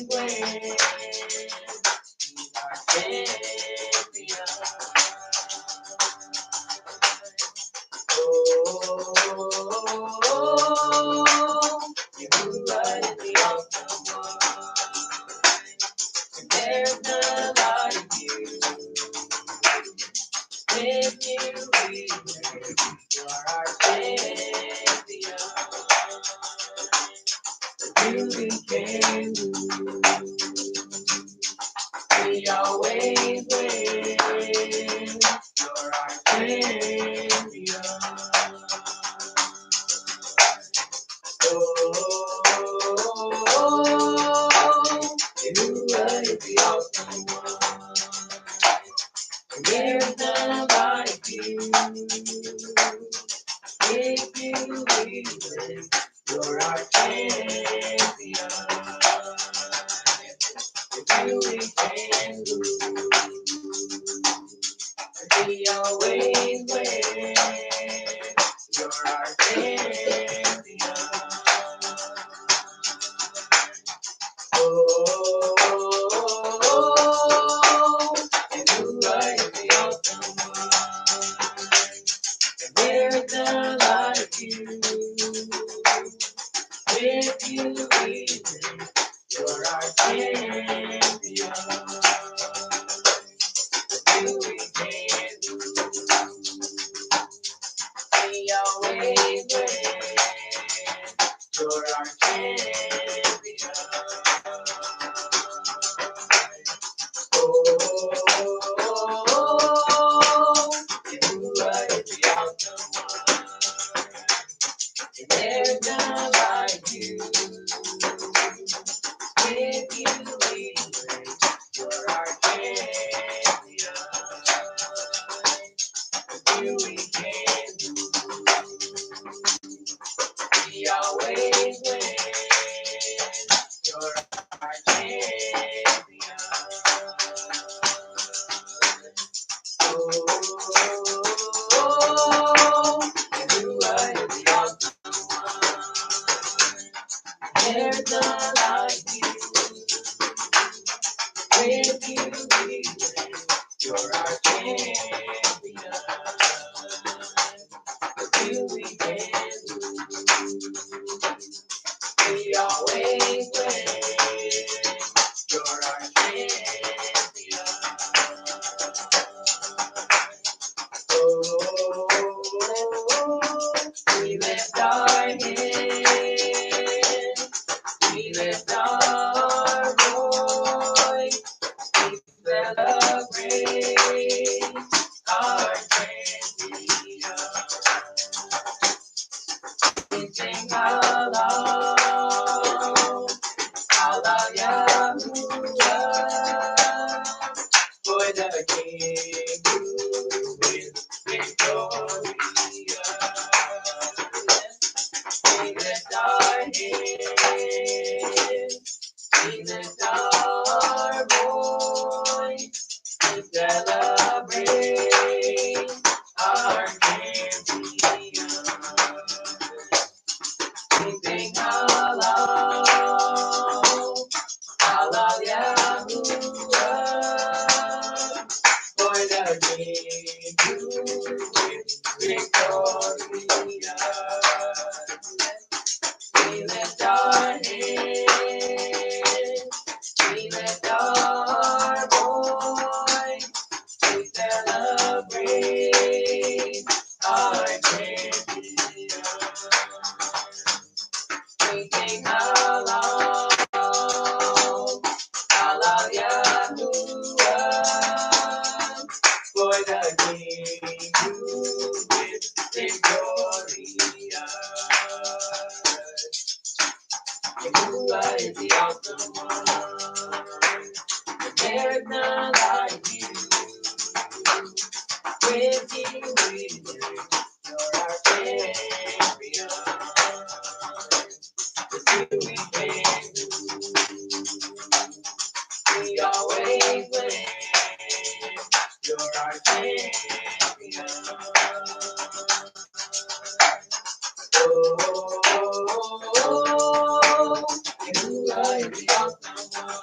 win. He's our champion. Oh, Yahuwah is the awesome one. There's none like you. With you we win. You are our champion. You we can lose. We always win. You're our champion. Oh, you are the awesome one. There's none like you. With you we win. You're our champion. With you we can lose. We always win. You're our champion. Oh, and you are the awesome one. There's none like you. With you we win. You're our champion. You we can lose. We always win. You're our champion. Oh, you are the awesome one. And there's none like you. With you we win. You're our champion. With you we can lose. We always win. You're our champion. Oh, you are the awesome one. There's none like you. With you we win. You're our champion. With you we can lose. We always win. You're our champion. Oh, we lift our hands. We lift our voice. We celebrate our champion. We sing aloud, hallelujah, for the King who is victorious. We lift our hands, we lift our voice, we celebrate our champion. We sing aloud, hallelujah, for the King who is victorious. We lift our hands, we lift our voice, we celebrate our champion. We sing aloud, hallelujah, for the King who is victorious. Yahuwah is the awesome one. There's none like you. With you we win. You're our champion. With you we can lose. We always win. You're our champion. Oh, you are the awesome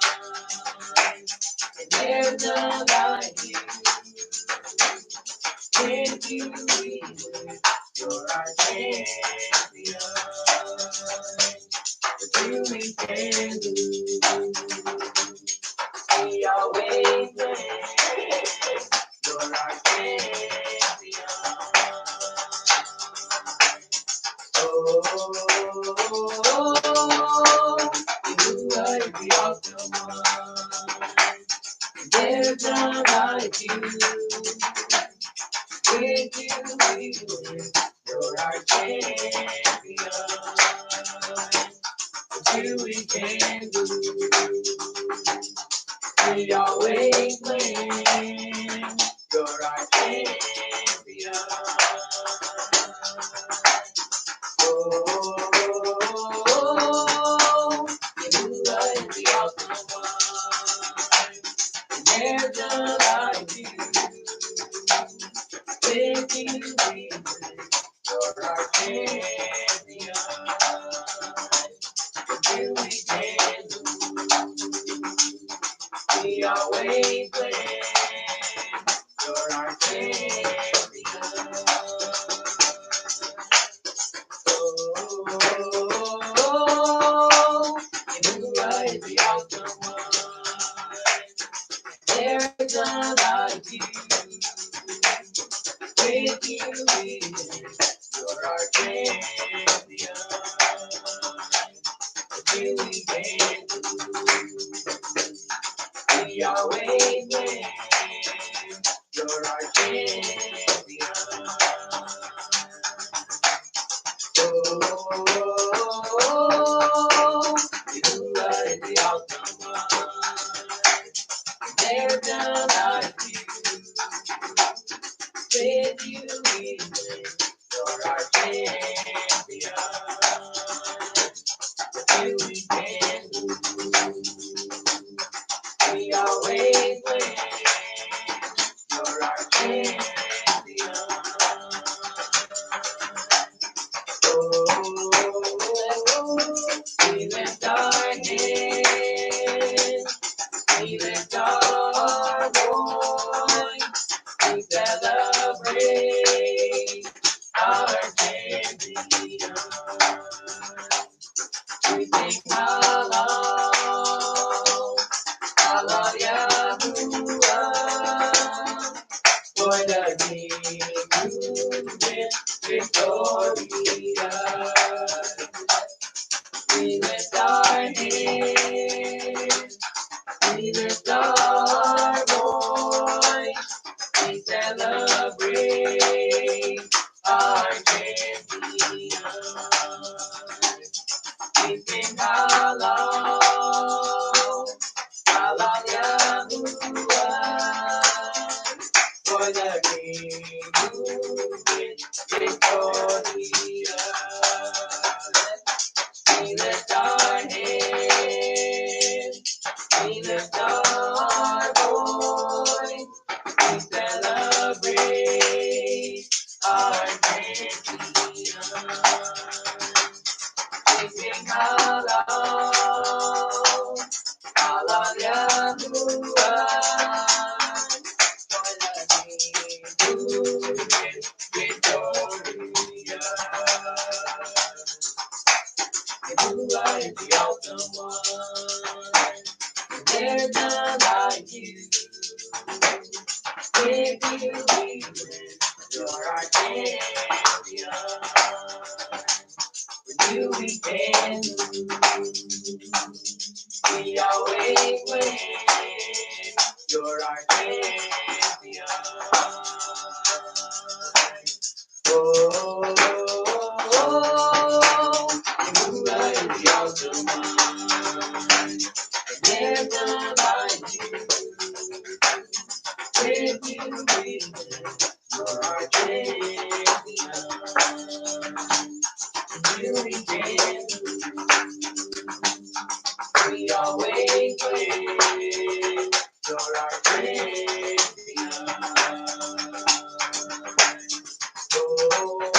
There's none like you. If you leave, you're our champion. What you we can do, we always win. You're our champion. Oh, you are the awesome one. There's none like you. With you we win. You're our champion. What you we can do, we always win. You're our champion. Oh, you are the awesome one. There's none like you. With you we win. You're our champion. What you we can do, we always win. You're our champion. Oh, you are the awesome one. There's none like you. With you we win. You're our champion. What you we can do, we always win. You're our champion. Oh, you are the awesome one. There's none like you. With you we win. You're our champion. What you we can do, we always win. You're our champion. Oh, we lift our hands, we lift our voice, we celebrate our champion. We sing hallelujah, for the King who is victorious. We lift our hands, we lift our voice, we celebrate our champion. We sing hallelujah, for the King who is victorious. We lift our hands, we lift our voice, we celebrate our champion. We sing hallelujah, for the King who is victorious. You are the awesome one. There's none like you. With you we win. You're our champion. With you we can do, we always win. You're our champion. Oh, you are the awesome one. There's none like you. With you we win. You're our champion. You we can do, we always win. You're our champion. Oh,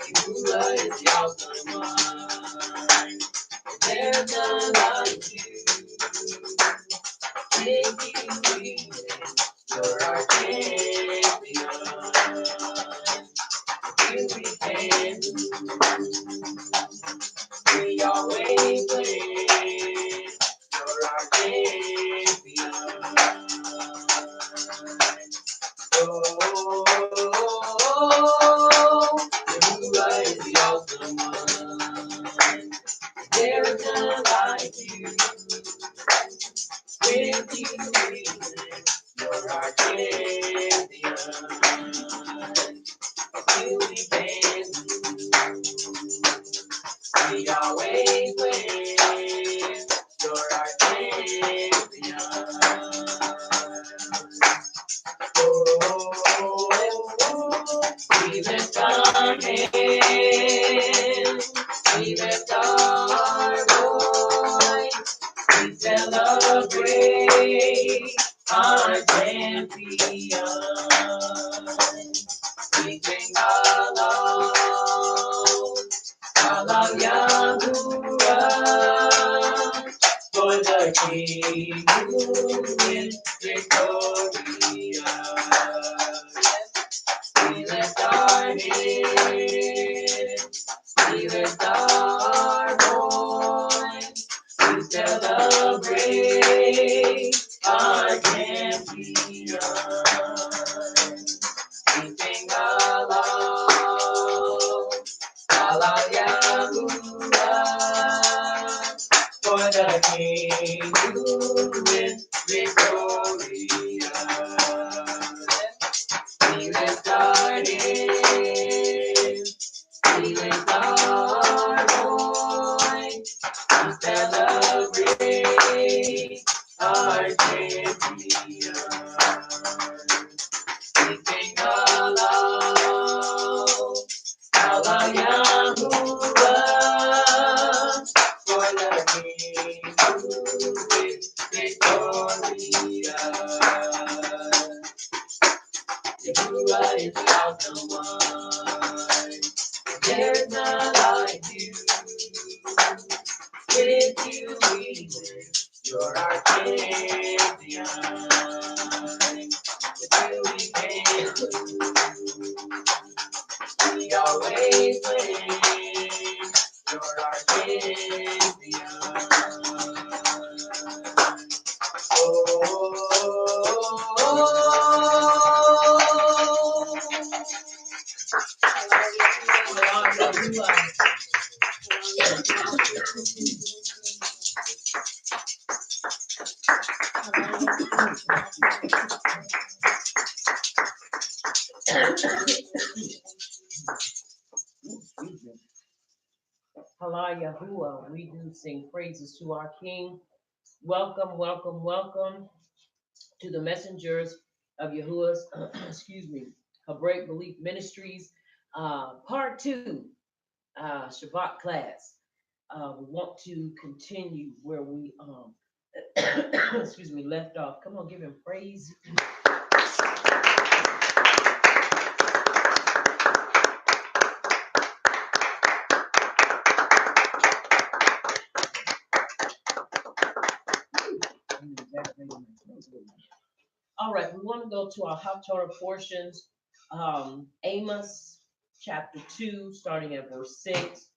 you are the awesome one. There's none like you. you win. You're our champion. You can we always win. You're our champion. Oh, Yahuwah is the awesome one. There is none like you. With you, you're our champion. You depend, we always win. You're our champion. We lift our hands, we lift our voice, we celebrate our champion. We sing aloud, Yahuwah, for the King who is victorious. We lift our hands, we lift our voice, we celebrate our champion. We sing aloud, Yahuwah, for the King who is victorious. We lift our hands, we lift our voice, we celebrate our champion. We sing aloud, Yahuwah, for the King who is victorious. Yahuwah is the awesome one. There's none like you. With you we live. You're our champion. With you we can lose. We always win. You're our champion. Hala Yahuwah, we do sing praises to our King. Welcome, welcome, welcome to the messengers of Yahuwah's, excuse me, Hebraic Belief Ministries, part two, Shabbat class. We want to continue where we, excuse me, left off. Come on, give him praise. All right, we want to go to our Haftarah portions. Amos chapter 2, starting at verse 6.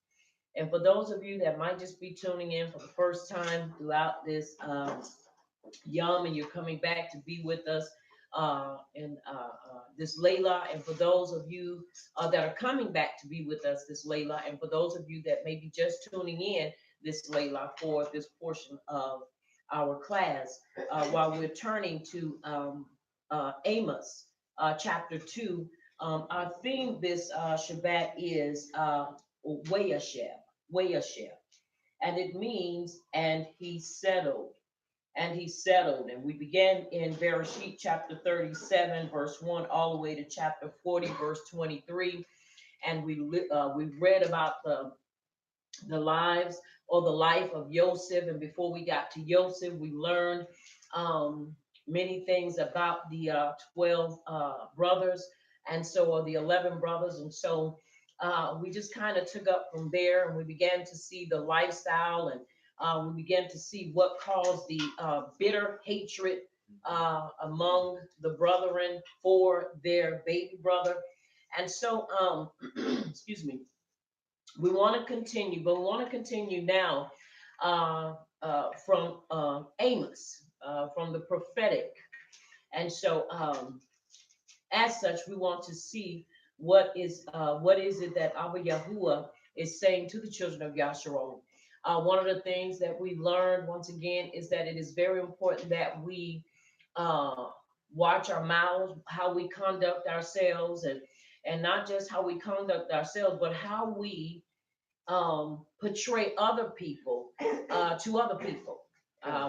And for those of you that might just be tuning in for the first time throughout this Yom, and you're coming back to be with us in this Layla, and for those of you that are coming back to be with us this Layla, and for those of you that may be just tuning in this Layla for this portion of our class, while we're turning to Amos chapter 2, our theme this Shabbat is Uayyesheb, Uayyesheb, and it means and he settled. And he settled. And we began in Bereshit chapter 37, verse 1, all the way to chapter 40, verse 23. And we read about the lives or the life of Yosef. And before we got to Yosef, we learned many things about the 12 brothers, and so, or the 11 brothers. And so we just kind of took up from there, and we began to see the lifestyle and We began to see what caused the bitter hatred among the brethren for their baby brother. And so, excuse me, we want to continue, but we want to continue now from Amos, from the prophetic. And so, as such, we want to see what is it that Abba Yahuwah is saying to the children of Yasharon. One of the things that we learned once again is that it is very important that we uh, watch our mouths, how we conduct ourselves, and not just how we conduct ourselves, but how we portray other people to other people.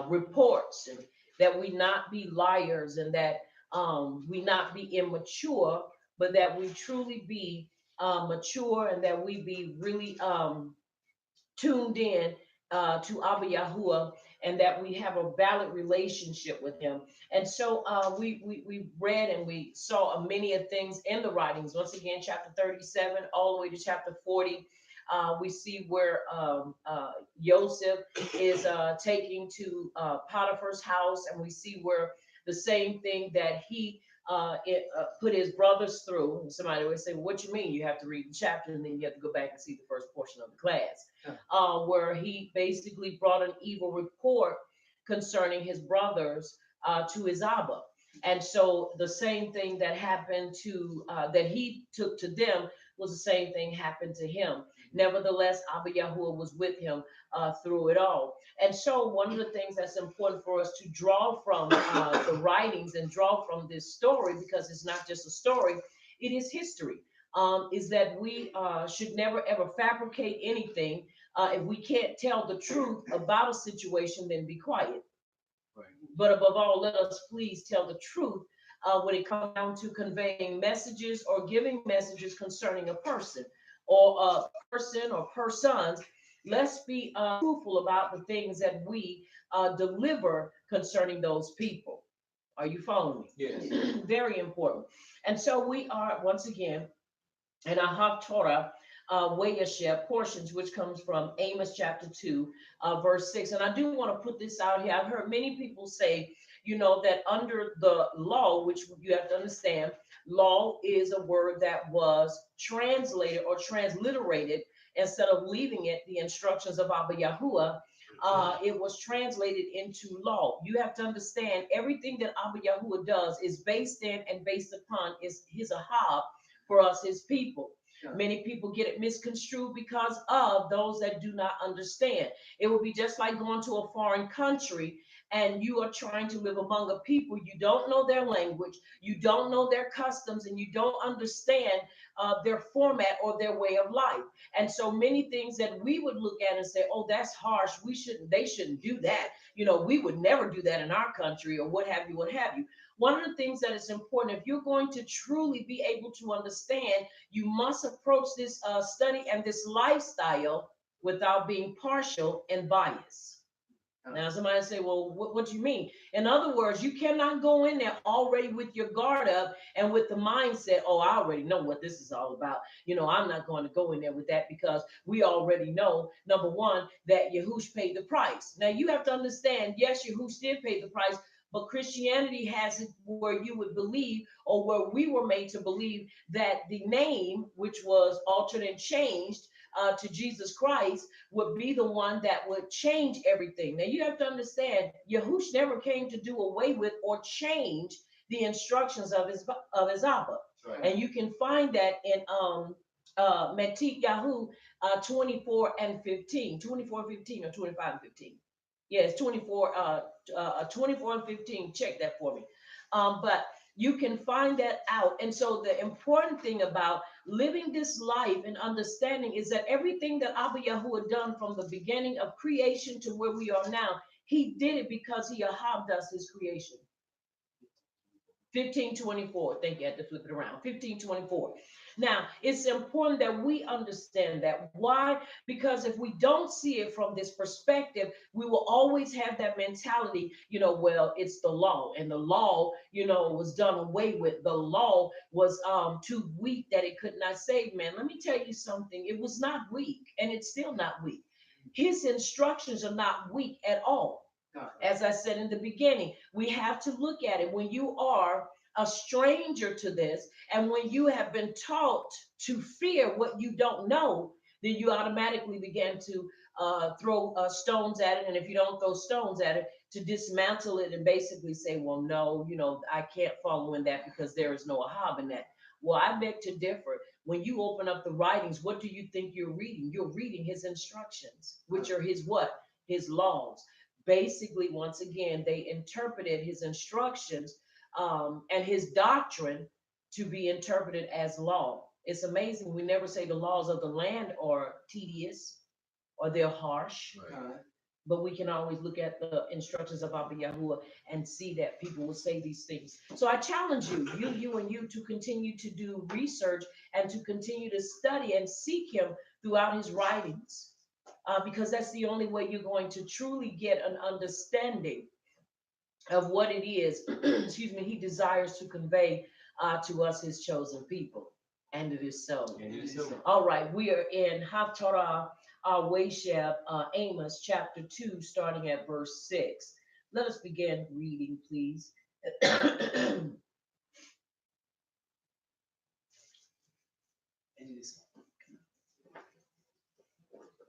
Reports, and that we not be liars, and that we not be immature, but that we truly be mature, and that we be really tuned in to Abba Yahuwah, and that we have a valid relationship with Him. And so we read and we saw many of things in the writings. Once again, chapter 37 all the way to chapter 40. We see where Joseph is taking to Potiphar's house, and we see where the same thing that he put his brothers through. And somebody would say, well, what you mean? You have to read the chapter, and then you have to go back and see the first portion of the class, where he basically brought an evil report concerning his brothers to his Abba. And so the same thing that happened to that he took to them was the same thing happened to him. Nevertheless, Abba Yahuwah was with him through it all. And so one of the things that's important for us to draw from the writings and draw from this story, because it's not just a story, it is history, is that we should never ever fabricate anything. If we can't tell the truth about a situation, then be quiet. Right. But above all, let us please tell the truth when it comes down to conveying messages or giving messages concerning a person or a person or persons. Let's be truthful about the things that we deliver concerning those people. Are you following me? Yes. Very important. And so we are, once again, in our Haftorah Uayyesheb portions, which comes from Amos chapter 2, verse 6. And I do want to put this out here. I've heard many people say, that under the law, which you have to understand, law is a word that was translated or transliterated instead of leaving it, the instructions of Abba Yahuwah. It was translated into law. You have to understand everything that Abba Yahuwah does is based in and based upon is his ahab for us, his people. Sure. Many people get it misconstrued because of those that do not understand. It would be just like going to a foreign country and you are trying to live among a people. You don't know their language, you don't know their customs, and you don't understand their format or their way of life. And so many things that we would look at and say, oh, that's harsh. They shouldn't do that. We would never do that in our country, or what have you, what have you. One of the things that is important, if you're going to truly be able to understand, you must approach this study and this lifestyle without being partial and biased. Now, somebody say, well, what do you mean? In other words, you cannot go in there already with your guard up and with the mindset, oh, I already know what this is all about. I'm not going to go in there with that, because we already know, number one, that Yahush paid the price. Now, you have to understand, yes, Yahush did pay the price, but Christianity has it where you would believe, or where we were made to believe, that the name, which was altered and changed to Jesus Christ, would be the one that would change everything. Now you have to understand, Yahush never came to do away with or change the instructions of his Abba. Right. And you can find that in Metik Yahu 24 and 15, 24 and 15 or 25 and 15. Yes, 24 and 15. Check that for me. But you can find that out. And so the important thing about living this life and understanding is that everything that Abba Yahuwah done from the beginning of creation to where we are now, he did it because he ahabed us his creation. 15:24. Thank you. I had to flip it around. 15:24. Now, it's important that we understand that. Why? Because if we don't see it from this perspective, we will always have that mentality, well, it's the law, and the law, was done away with. The law was too weak that it could not save man. Let me tell you something. It was not weak, and it's still not weak. His instructions are not weak at all. As I said in the beginning, we have to look at it. When you are a stranger to this, and when you have been taught to fear what you don't know, then you automatically begin to throw stones at it. And if you don't throw stones at it, to dismantle it and basically say, well, no, I can't follow in that because there is no ahab in that. Well, I beg to differ. When you open up the writings, what do you think you're reading? You're reading his instructions, which are his what? His laws. Basically, once again, they interpreted his instructions and his doctrine to be interpreted as law. It's amazing. We never say the laws of the land are tedious or they're harsh. Right. But we can always look at the instructions of Abba Yahuwah and see that people will say these things. So I challenge you, to continue to do research and to continue to study and seek him throughout his writings, because that's the only way you're going to truly get an understanding of what it is, excuse me, he desires to convey to us, his chosen people. And it is so. And it is so. All right, we are in Haftarah, Uayyesheb, Amos chapter 2, starting at verse 6. Let us begin reading, please. And it is so.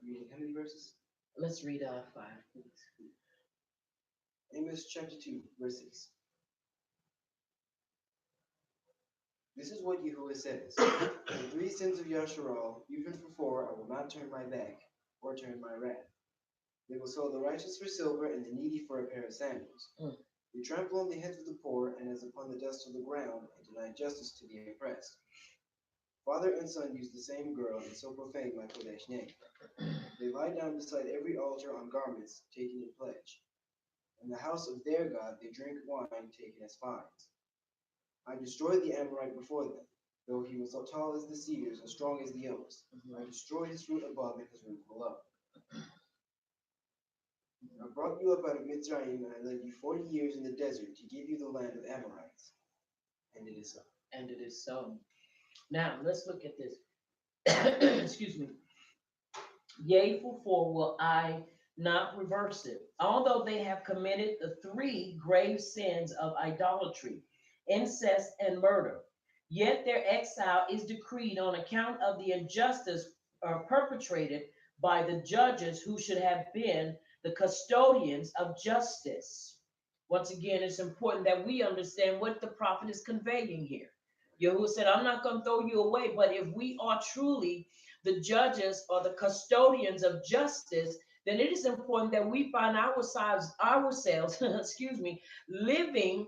Reading how many verses? Let's read 5, please. Amos chapter 2, verse 6. This is what Yahuwah says. For the 3 sins of Yasharal, even for 4, I will not turn my back or turn my wrath. They will sell the righteous for silver and the needy for a pair of sandals. They trample on the heads of the poor and as upon the dust of the ground and deny justice to the oppressed. Father and son use the same girl and so profane my Kodesh name. They lie down beside every altar on garments taken in pledge. In the house of their God they drink wine taken as fines. I destroyed the Amorite before them, though he was so tall as the cedars and strong as the oaks. I destroyed his fruit above and his root below. I brought you up out of Mitzrayim, and I led you 40 years in the desert to give you the land of Amorites. And it is so. And it is so. Now, let's look at this. Excuse me. Yea, for 4 will I not reverse it, although they have committed the 3 grave sins of idolatry, incest, and murder. Yet their exile is decreed on account of the injustice perpetrated by the judges who should have been the custodians of justice. Once again, it's important that we understand what the prophet is conveying here. Yahuwah said, I'm not going to throw you away, but if we are truly the judges or the custodians of justice, then it is important that we find ourselves, excuse me, living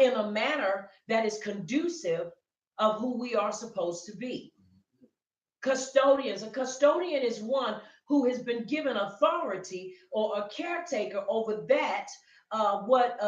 in a manner that is conducive of who we are supposed to be. Custodians. A custodian is one who has been given authority or a caretaker over that what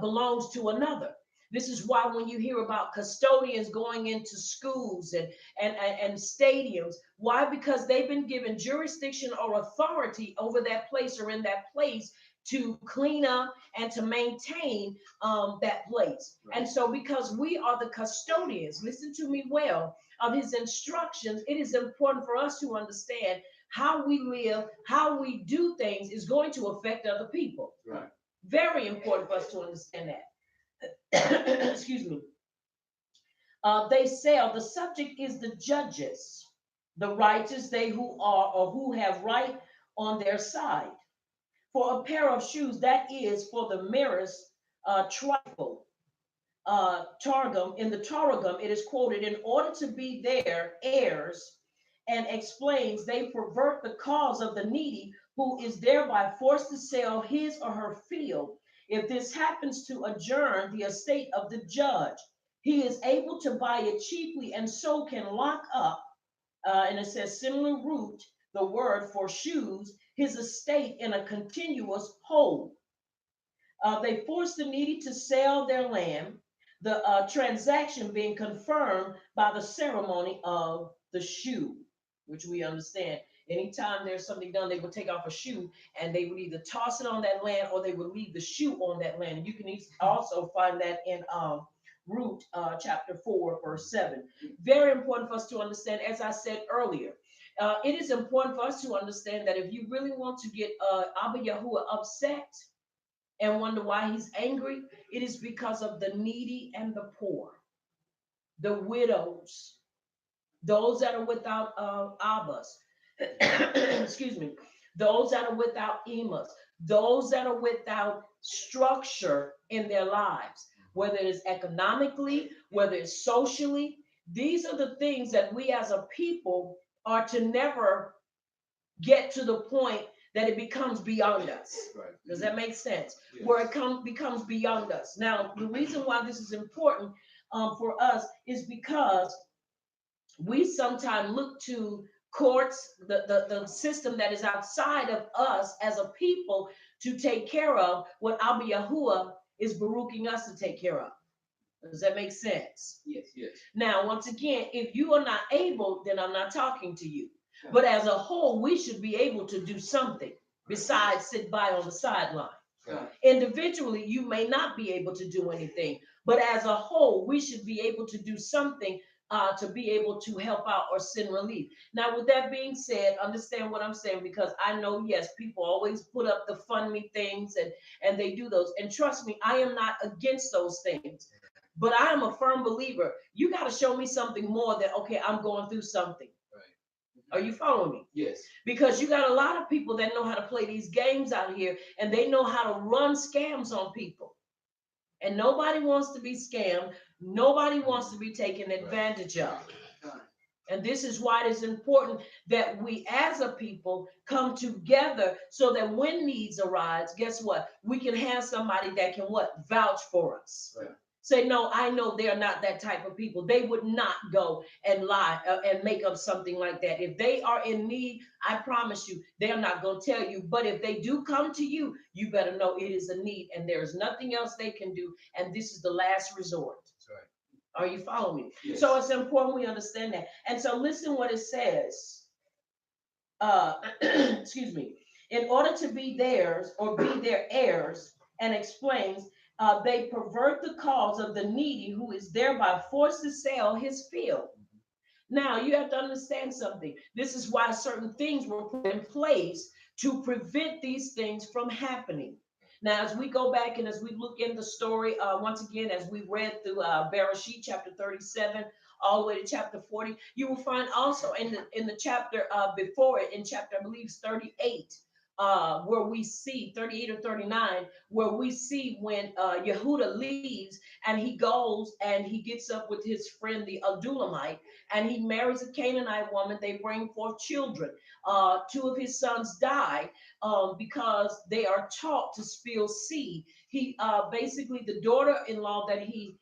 belongs to another. This is why when you hear about custodians going into schools and stadiums, why? Because they've been given jurisdiction or authority over that place or in that place to clean up and to maintain that place. Right. And so because we are the custodians, listen to me well, of his instructions, it is important for us to understand how we live, how we do things is going to affect other people. Right. Very important for us to understand that. Excuse me. They say the subject is the judges, the righteous, they who are or who have right on their side. For a pair of shoes, that is for the merest trifle. Targum, in the Targum, it is quoted, in order to be their heirs, and explains they pervert the cause of the needy, who is thereby forced to sell his or her field. If this happens to adjourn the estate of the judge, he is able to buy it cheaply and so can lock up, and it says similar root, the word for shoes, his estate in a continuous hold. They force the needy to sell their land, the transaction being confirmed by the ceremony of the shoe, which we understand. Anytime there's something done, they would take off a shoe and they would either toss it on that land or they would leave the shoe on that land. And you can also find that in Ruth chapter 4, verse 7. Very important for us to understand, as I said earlier, It is important for us to understand that if you really want to get Abba Yahuwah upset and wonder why he's angry, it is because of the needy and the poor, the widows, those that are without Abbas, excuse me, those that are without Emas, those that are without structure in their lives, whether it is economically, whether it's socially. These are the things that we as a people are to never get to the point that it becomes beyond us. Right. Does that make sense? Yes. Where it becomes beyond us. Now, the reason why this is important for us is because we sometimes look to courts, the system that is outside of us as a people to take care of what Abba Yahuwah is baruching us to take care of. Does that make sense? Yes. Yes. Now, once again, if you are not able, then I'm not talking to you. But as a whole, we should be able to do something besides sit by on the sideline. Right. Individually, you may not be able to do anything, but as a whole, we should be able to do something to be able to help out or send relief. Now, with that being said, understand what I'm saying, because I know, yes, people always put up the fund me things and they do those. And trust me, I am not against those things, but I am a firm believer. You got to show me something more than, okay, I'm going through something. Are you following me? Yes. Because you got a lot of people that know how to play these games out here, and they know how to run scams on people. And nobody wants to be scammed. Nobody wants to be taken advantage of. And this is why it is important that we as a people come together so that when needs arise, guess what? We can have somebody that can what? Vouch for us. Right. Say, no, I know they're not that type of people. They would not go and lie and make up something like that. If they are in need, I promise you, they're not going to tell you. But if they do come to you, you better know it is a need and there is nothing else they can do. And this is the last resort. That's right. Are you following me? Yes. So it's important we understand that. And so listen what it says. Excuse me. In order to be theirs or be their heirs, and explains, they pervert the cause of the needy who is thereby forced to sell his field. Now, you have to understand something. This is why certain things were put in place to prevent these things from happening. Now, as we go back and as we look in the story, once again, as we read through Bereshit chapter 37, all the way to chapter 40, you will find also in the chapter before it, in chapter, I believe, 38, where we see 38 or 39, where we see when Yehuda leaves and he goes and he gets up with his friend, the Adulamite, and he marries a Canaanite woman. They bring forth children. Two of his sons die because they are taught to spill seed. He basically, the daughter-in-law that he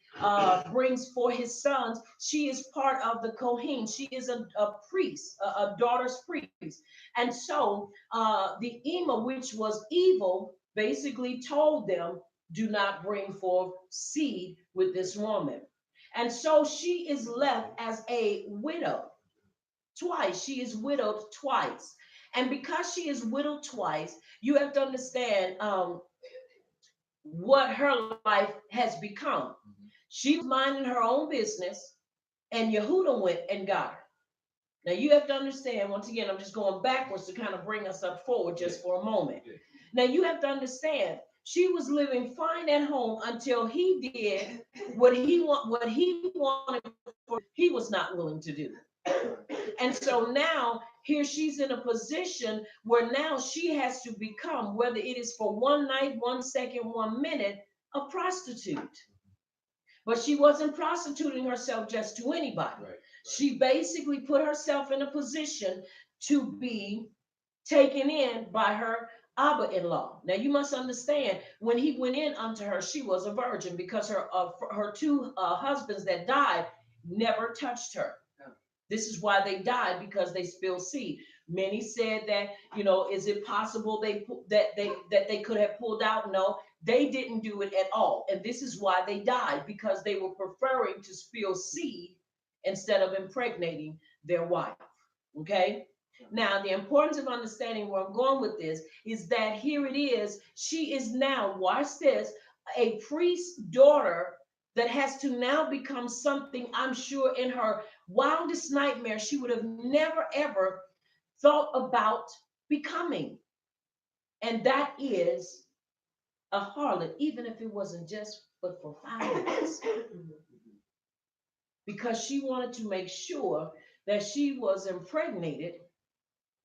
brings for his sons, she is part of the Kohen. She is a priest, a daughter's priest. And so the Ema, which was evil, basically told them, do not bring forth seed with this woman. And so she is left as a widow twice. She is widowed twice. And because she is widowed twice, you have to understand what her life has become. She was minding her own business, and Yehuda went and got her. Now you have to understand, once again, I'm just going backwards to kind of bring us up forward just for a moment. Now you have to understand, she was living fine at home until he did what he wanted, he was not willing to do. And so now here she's in a position where now she has to become, whether it is for one night, 1 second, 1 minute, a prostitute. But she wasn't prostituting herself just to anybody. Right. She basically put herself in a position to be taken in by her Abba-in-law. Now you must understand, when he went in unto her, she was a virgin, because her two husbands that died never touched her. This is why they died, because they spilled seed. Many said that, is it possible that they could have pulled out? No, they didn't do it at all. And this is why they died, because they were preferring to spill seed instead of impregnating their wife. Okay? Now, the importance of understanding where I'm going with this is that here it is. She is now, watch this, a priest's daughter that has to now become something, I'm sure, in her wildest nightmare, she would have never, ever thought about becoming. And that is a harlot, even if it wasn't just but for 5 minutes, because she wanted to make sure that she was impregnated.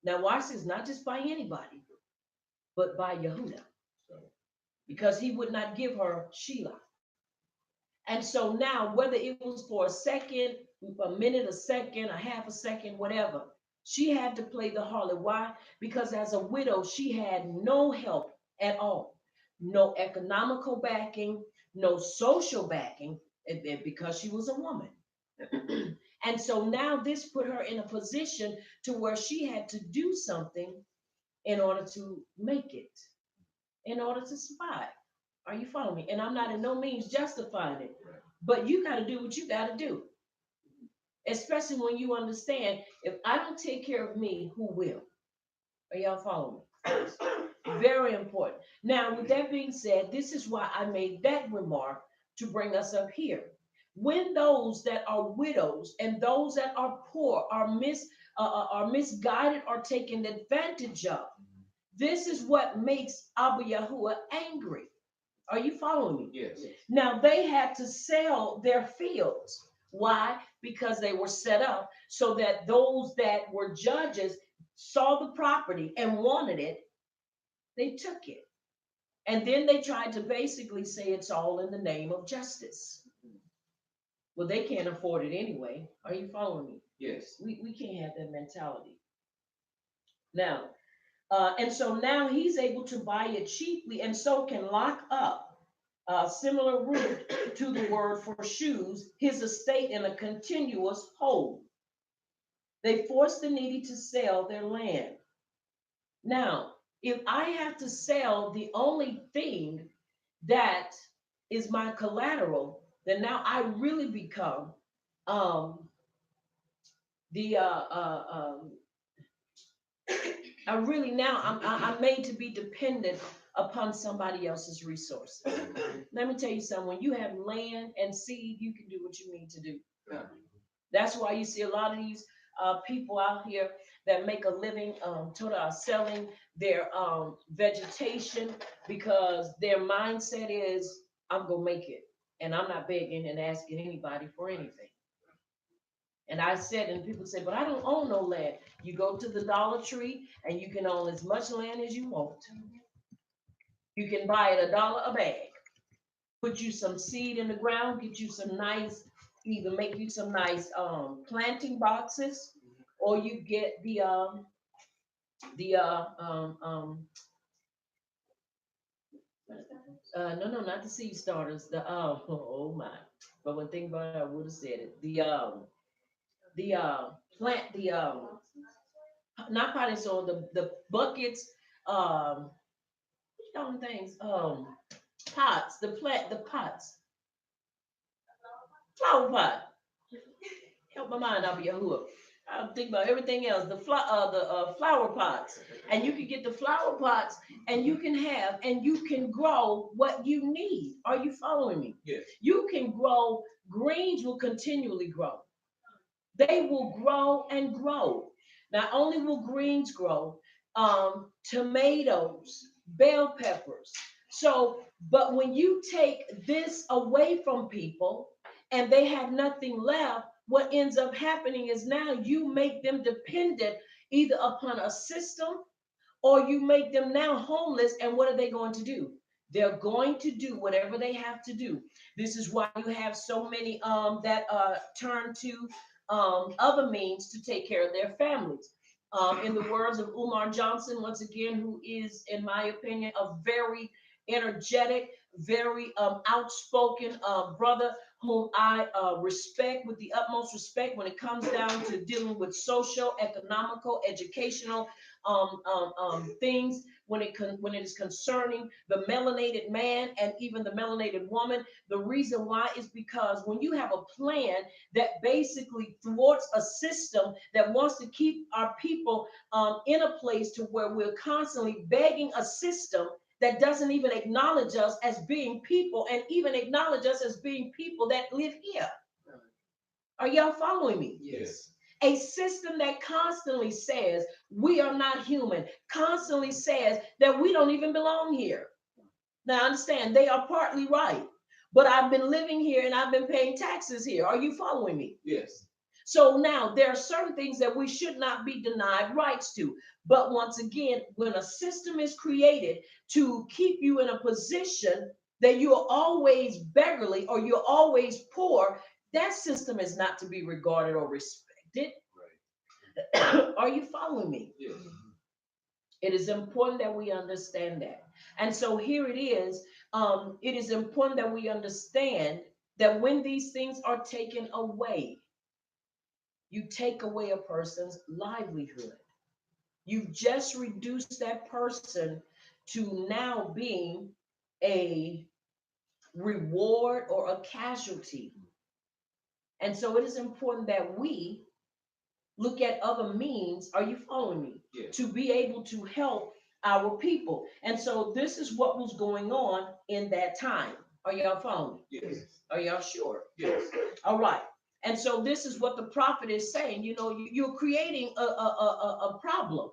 Now, watch this, not just by anybody, but by Yehuda, because he would not give her Sheila. And so now, whether it was for a second, a minute, a second, a half a second, whatever, she had to play the harlot. Why? Because as a widow, she had no help at all, no economical backing, no social backing, because she was a woman. And so now this put her in a position to where she had to do something in order to make it, in order to survive. Are you following me? And I'm not in no means justifying it, but you got to do what you got to do, especially when you understand if I don't take care of me, who will? Are y'all following me? Very important. Now, with that being said, this is why I made that remark to bring us up here. When those that are widows and those that are poor are misguided or taken advantage of, this is what makes Abba Yahuwah angry. Are you following me? Yes. Now they had to sell their fields. Why? Because they were set up so that those that were judges saw the property and wanted it, they took it. And then they tried to basically say it's all in the name of justice. Well, they can't afford it anyway. Are you following me? Yes. We can't have that mentality. Now, and so now he's able to buy it cheaply and so can lock up similar root to the word for shoes, his estate in a continuous hold. They force the needy to sell their land. Now, if I have to sell the only thing that is my collateral, then now I really become um, the I really now I'm made to be dependent upon somebody else's resources. Let me tell you something. When you have land and seed, you can do what you need to do. Yeah. That's why you see a lot of these people out here that make a living selling their vegetation because their mindset is, I'm going to make it. And I'm not begging and asking anybody for anything. And I said, and people say, but I don't own no land. You go to the Dollar Tree and you can own as much land as you want. You can buy it $1 a bag. Put you some seed in the ground, get you some nice, either make you some nice planting boxes, or you get no, not the seed starters. The oh my, but when think about it, I would have said it. The plant the not potting soil, the buckets, what you call them things, pots, the pots, flower pot. Help my mind out, Yahuwah. I'm thinking about everything else. The flower pots, and you can get the flower pots, and you can have, and you can grow what you need. Are you following me? Yes. You can grow. Greens will continually grow. They will grow and grow. Not only will greens grow, tomatoes, bell peppers. So, but when you take this away from people and they have nothing left, what ends up happening is now you make them dependent either upon a system or you make them now homeless. And what are they going to do? They're going to do whatever they have to do. This is why you have so many that turn to other means to take care of their families. In the words of Umar Johnson, once again, who is, in my opinion, a very energetic, very outspoken brother whom I respect with the utmost respect when it comes down to dealing with social, economical, educational things when it is concerning the melanated man and even the melanated woman. The reason why is because when you have a plan that basically thwarts a system that wants to keep our people in a place to where we're constantly begging a system that doesn't even acknowledge us as being people and even acknowledge us as being people that live here. Are y'all following me? Yes. A system that constantly says we are not human, constantly says that we don't even belong here. Now, understand, they are partly right, but I've been living here and I've been paying taxes here. Are you following me? Yes. So now there are certain things that we should not be denied rights to. But once again, when a system is created to keep you in a position that you're always beggarly or you're always poor, that system is not to be regarded or respected. Right. Are you following me? Yes. It is important that we understand that. And so here it is. It is important that we understand that when these things are taken away, you take away a person's livelihood. You've just reduced that person to now being a reward or a casualty. And so it is important that we look at other means, are you following me? Yes. To be able to help our people. And so this is what was going on in that time. Are y'all following me? Yes. Are y'all sure? Yes. All right. And so this is what the prophet is saying. You know, you're creating a problem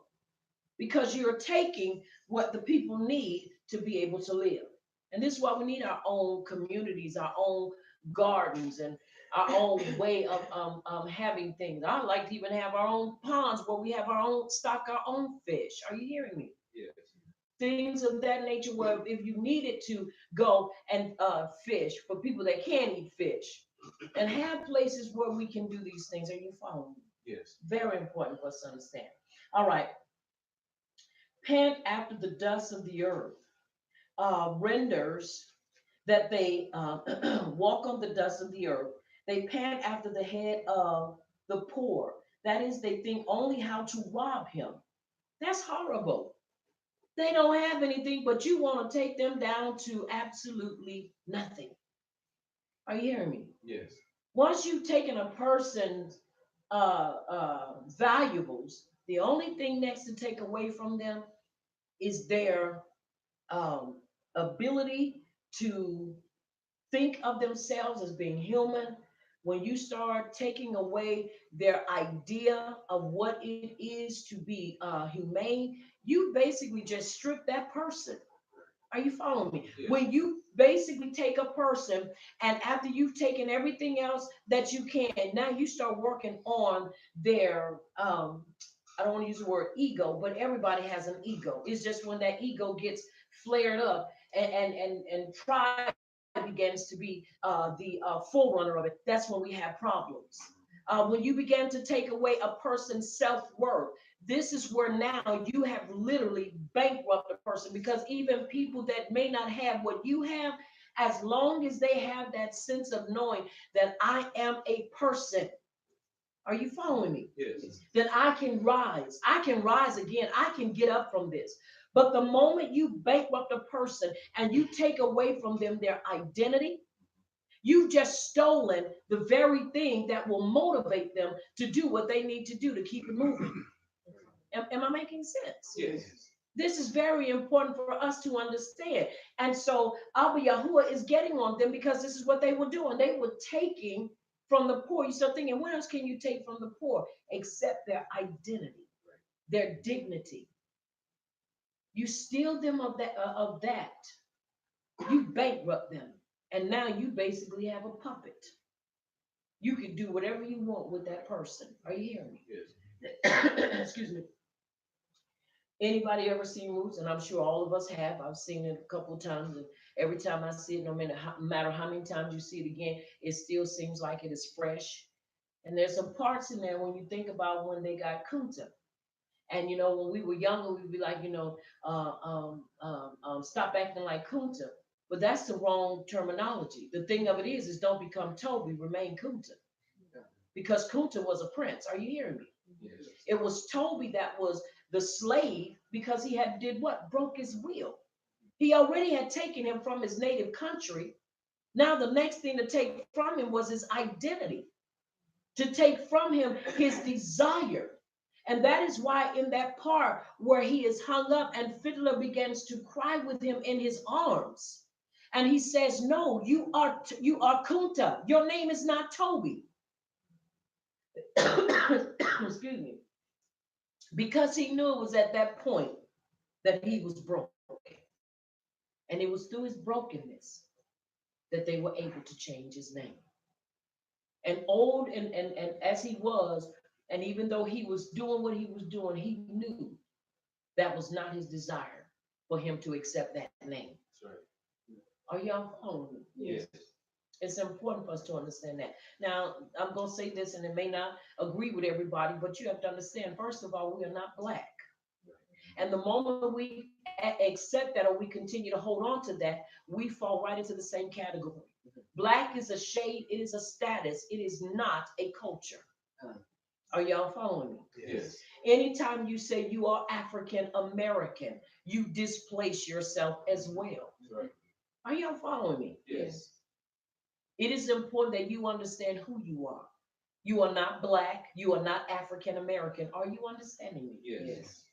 because you're taking what the people need to be able to live. And this is why we need our own communities, our own gardens, and our own way of having things. I like to even have our own ponds where we have our own stock, our own fish. Are you hearing me? Yes. Things of that nature where if you needed to go and fish for people that can eat fish and have places where we can do these things. Are you following me? Yes. Very important for us to understand. All right. Pant after the dust of the earth renders that they walk on the dust of the earth. They pant after the head of the poor. That is, they think only how to rob him. That's horrible. They don't have anything, but you want to take them down to absolutely nothing. Are you hearing me? Yes. Once you've taken a person's valuables, the only thing next to take away from them is their um, ability to think of themselves as being human. When you start taking away their idea of what it is to be humane, you basically just strip that person. Are you following me? Yes. When you basically take a person and after you've taken everything else that you can, now you start working on their I don't want to use the word ego, but everybody has an ego. It's just when that ego gets flared up and pride begins to be the forerunner of it, that's when we have problems. When you begin to take away a person's self-worth, this is where now you have literally bankrupted a person because even people that may not have what you have, as long as they have that sense of knowing that I am a person, are you following me? Yes. Then I can rise. I can rise again. I can get up from this. But the moment you bankrupt a person and you take away from them their identity, you've just stolen the very thing that will motivate them to do what they need to do to keep it moving. Am I making sense? Yes. This is very important for us to understand. And so Abba Yahuwah is getting on them because this is what they were doing. They were taking from the poor. You start thinking, what else can you take from the poor except their identity, their dignity? You steal them of that. You bankrupt them. And now you basically have a puppet. You can do whatever you want with that person. Are you hearing me? Yes. Excuse me. Anybody ever seen Roots? And I'm sure all of us have. I've seen it a couple of times, and every time I see it, no matter how many times you see it again, it still seems like it is fresh. And there's some parts in there when you think about when they got Kunta. And you know, when we were younger, we'd be like, stop acting like Kunta. But that's the wrong terminology. The thing of it is don't become Toby, remain Kunta. Because Kunta was a prince. Are you hearing me? Yes. It was Toby that was the slave because he had did what? Broke his will. He already had taken him from his native country. Now the next thing to take from him was his identity, to take from him his desire. And that is why in that part where he is hung up and Fiddler begins to cry with him in his arms. And he says, no, you are Kunta. Your name is not Toby. excuse me, because he knew it was at that point that he was broken. And it was through his brokenness that they were able to change his name. And old and as he was, and even though he was doing what he was doing, he knew that was not his desire for him to accept that name. That's right. Are y'all following me? Yes. It's important for us to understand that. Now, I'm going to say this, and it may not agree with everybody, but you have to understand, first of all, we are not black. And the moment we accept that or we continue to hold on to that, we fall right into the same category. Black is a shade, it is a status, it is not a culture. Are y'all following me? Yes. Anytime you say you are African American, you displace yourself as well. That's right. Are y'all following me? Yes. It is important that you understand who you are. You are not black, you are not African American. Are you understanding me? Yes.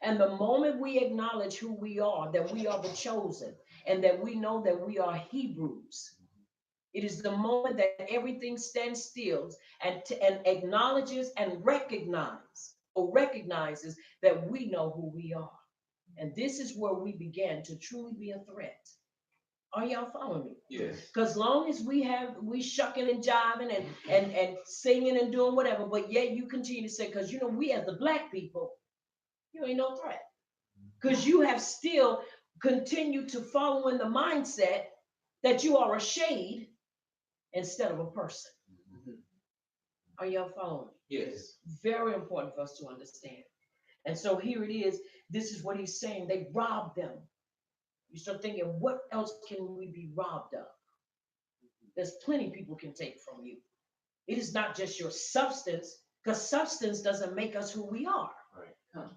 And the moment we acknowledge who we are, that we are the chosen, and that we know that we are Hebrews, it is the moment that everything stands still and acknowledges and recognizes that we know who we are. And this is where we began to truly be a threat. Are y'all following me? Yes. Because long as we shucking and jiving and singing and doing whatever, but yet you continue to say, because you know, we as the black people, you ain't no threat. Because you have still continued to follow in the mindset that you are a shade instead of a person. Are y'all following me? Yes. Very important for us to understand. And so here it is. This is what he's saying. They robbed them. You start thinking, what else can we be robbed of? There's plenty people can take from you. It is not just your substance, because substance doesn't make us who we are. Right.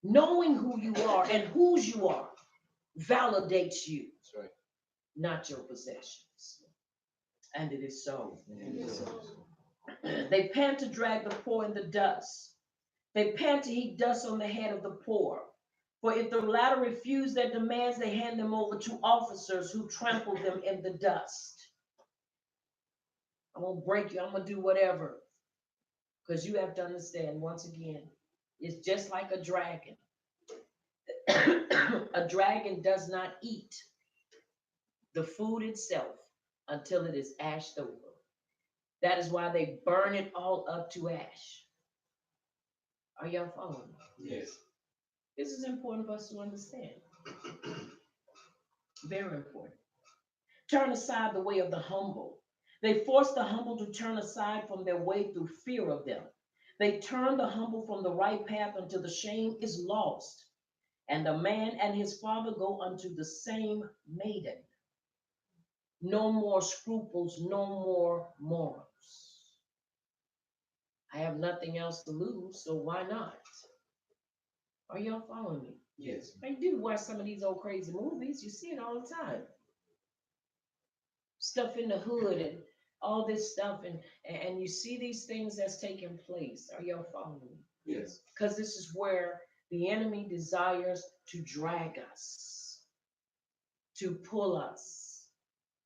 Knowing who you are and whose you are validates you, That's right. not your possessions. And it is so. And it is so. They pant to drag the poor in the dust. They pant to heap dust on the head of the poor. For if the latter refuse their demands, they hand them over to officers who trample them in the dust. I'm going to break you. I'm going to do whatever. Because you have to understand, once again, it's just like a dragon. A dragon does not eat the food itself until it is ashed over. That is why they burn it all up to ash. Are y'all following me? Yes. This is important for us to understand. Very important. Turn aside the way of the humble. They force the humble to turn aside from their way through fear of them. They turn the humble from the right path until the shame is lost, and the man and his father go unto the same maiden. No more scruples, no more morals. I have nothing else to lose, so why not? Are y'all following me? Yes. I do watch some of these old crazy movies. You see it all the time. Stuff in the hood and all this stuff, and you see these things that's taking place. Are y'all following me? Yes. Because this is where the enemy desires to drag us, to pull us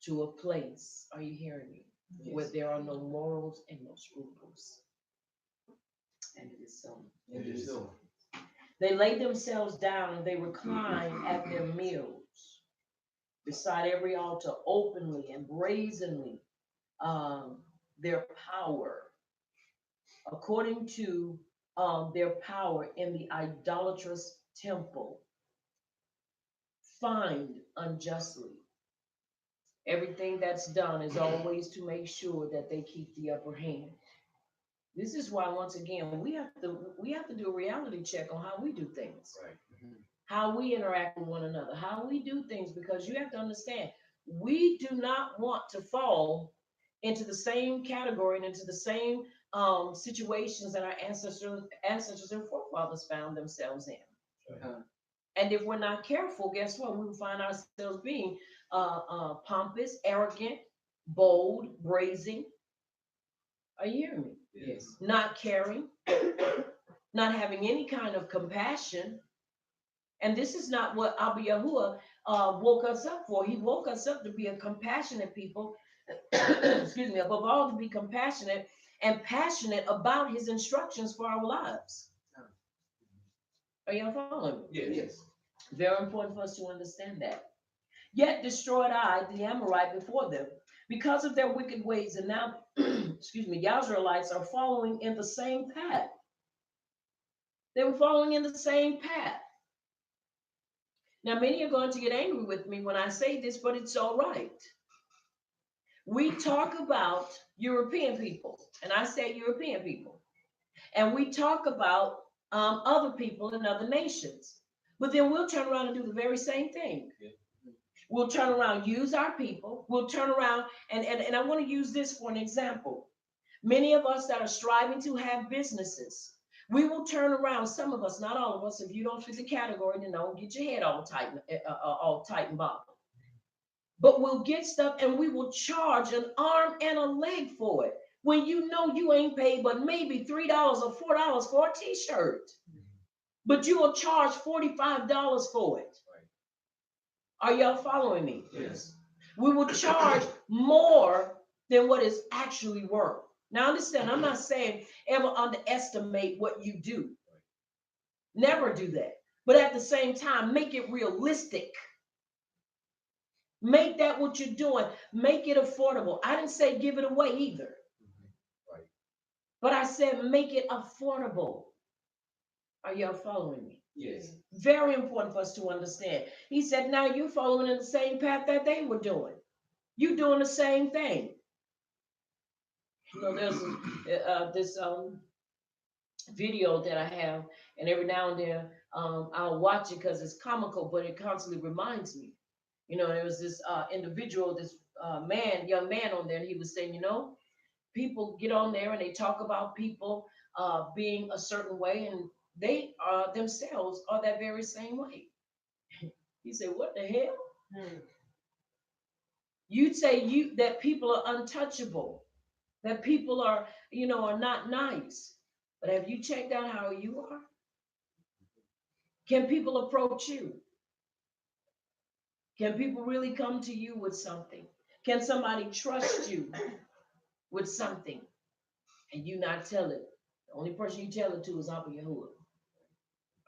to a place. Are you hearing me? Yes. Where there are no morals and no scruples. And it is so. And it is so. They lay themselves down and they recline at their meals beside every altar, openly and brazenly, their power, according to their power in the idolatrous temple, fined unjustly. Everything that's done is always to make sure that they keep the upper hand. This is why, once again, we have to do a reality check on how we do things. Right. How we interact with one another, how we do things, because you have to understand, we do not want to fall into the same category and into the same situations that our ancestors and forefathers found themselves in. Right. And if we're not careful, guess what? We will find ourselves being pompous, arrogant, bold, brazen. Are you hearing me? Yes. Not caring, not having any kind of compassion. And this is not what Abba Yahuwah woke us up for. He woke us up to be a compassionate people, excuse me, above all to be compassionate and passionate about his instructions for our lives. Are y'all following me? Yes. Very important for us to understand that. Yet destroyed I the Amorite before them because of their wicked ways. And now, excuse me, the Israelites are following in the same path. They were following in the same path. Now, many are going to get angry with me when I say this, but it's all right. We talk about European people, and I say European people, and we talk about other people in other nations. But then we'll turn around and do the very same thing. Yeah. We'll turn around, use our people. We'll turn around, and I want to use this for an example. Many of us that are striving to have businesses, we will turn around, some of us, not all of us, if you don't fit the category, then don't get your head all tight and bothered. But we'll get stuff and we will charge an arm and a leg for it when you know you ain't paid but maybe $3 or $4 for a t-shirt. But you will charge $45 for it. Are y'all following me? Yes. We will charge more than what is actually worth. Now understand, I'm not saying ever underestimate what you do. Never do that. But at the same time, make it realistic. Make that what you're doing. Make it affordable. I didn't say give it away either. Right. But I said make it affordable. Are y'all following me? Yes. Very important for us to understand. He said, now you're following in the same path that they were doing. You're doing the same thing. You know, there's this video that I have, and every now and then I'll watch it because it's comical, but it constantly reminds me. You know, there was this individual, this young man on there, and he was saying, you know, people get on there and they talk about people being a certain way, and they themselves are that very same way. He said, what the hell? You'd say that people are untouchable, that people are, you know, are not nice. But have you checked out how you are? Can people approach you? Can people really come to you with something? Can somebody trust you with something and you not tell it? The only person you tell it to is Abba Yahuwah.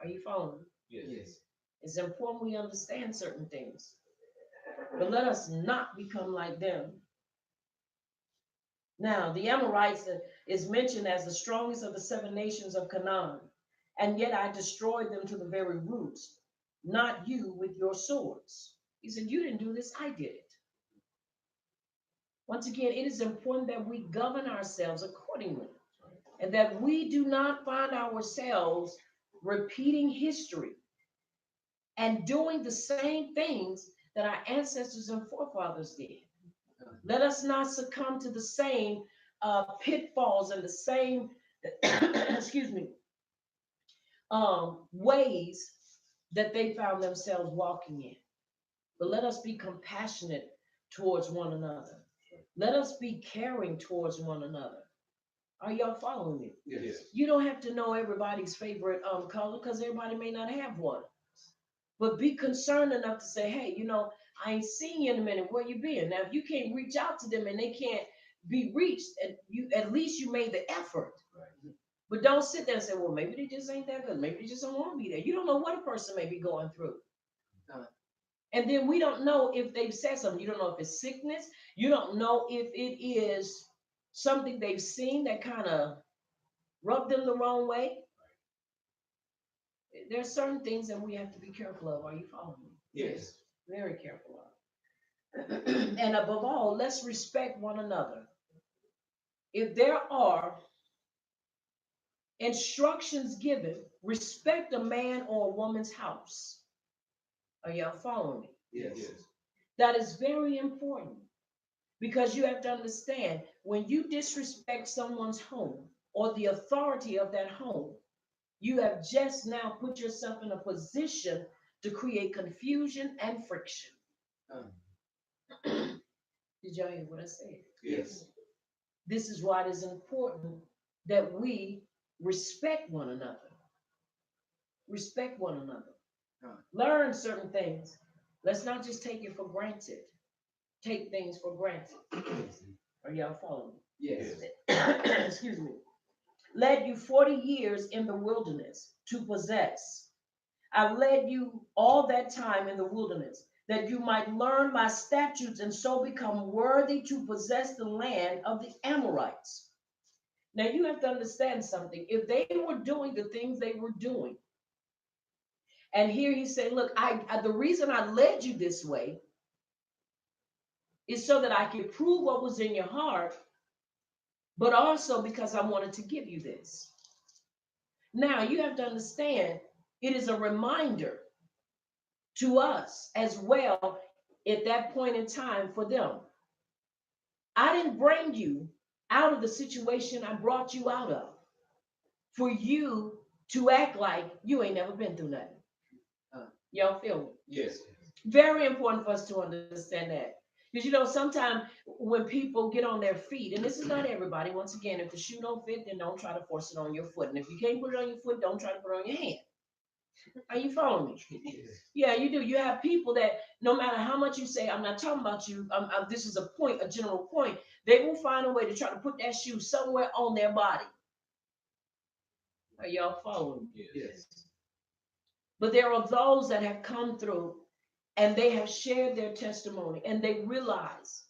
Are you following? Yes. It's important we understand certain things. But let us not become like them. Now, the Amorites is mentioned as the strongest of the 7 nations of Canaan, and yet I destroyed them to the very roots, not you with your swords. He said, you didn't do this, I did it. Once again, it is important that we govern ourselves accordingly, and that we do not find ourselves repeating history and doing the same things that our ancestors and forefathers did. Let us not succumb to the same pitfalls and the same, excuse me, ways that they found themselves walking in. But let us be compassionate towards one another. Let us be caring towards one another. Are y'all following me? Yes. You don't have to know everybody's favorite color because everybody may not have one. But be concerned enough to say, hey, you know, I ain't seen you in a minute. Where you been? Now, if you can't reach out to them and they can't be reached, at least you made the effort. Right. But don't sit there and say, well, maybe they just ain't that good. Maybe they just don't want to be there. You don't know what a person may be going through. And then we don't know if they've said something. You don't know if it's sickness. You don't know if it is something they've seen that kind of rubbed them the wrong way. There's certain things that we have to be careful of. Are you following me? Yes. Very careful of. And above all, let's respect one another. If there are instructions given, respect a man or a woman's house. Are y'all following me? Yes. That is very important because you have to understand when you disrespect someone's home or the authority of that home, you have just now put yourself in a position to create confusion and friction. Did y'all hear what I said? Yes. This is why it is important that we respect one another. Respect one another. Learn certain things. Let's not just take it for granted. Take things for granted. Are y'all following me? Yes. excuse me, led you 40 years in the wilderness to possess. I led you all that time in the wilderness that you might learn my statutes and so become worthy to possess the land of the Amorites. Now you have to understand something. If they were doing the things they were doing, and here he said, look, the reason I led you this way is so that I could prove what was in your heart, but also because I wanted to give you this. Now you have to understand, it is a reminder to us as well at that point in time for them. I didn't bring you out of the situation I brought you out of for you to act like you ain't never been through nothing. Y'all feel me? Yes. Very important for us to understand that. Because sometimes when people get on their feet, and this is not everybody, once again, if the shoe don't fit, then don't try to force it on your foot. And if you can't put it on your foot, don't try to put it on your hand. Are you following me? Yeah, you do. You have people that no matter how much you say, I'm not talking about you, this is a general point, they will find a way to try to put that shoe somewhere on their body. Are y'all following me? Yes. But there are those that have come through and they have shared their testimony and they realize,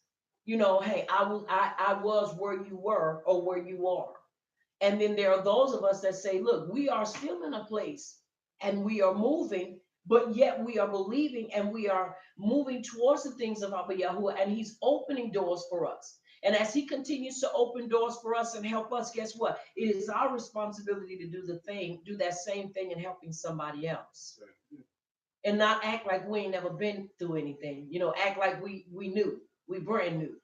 hey, I was where you were or where you are. And then there are those of us that say, look, we are still in a place and we are moving, but yet we are believing and we are moving towards the things of Abba Yahuwah, and he's opening doors for us. And as he continues to open doors for us and help us, guess what? It is our responsibility to do that same thing in helping somebody else. Right. And not act like we ain't never been through anything. Act like we knew, we brand new.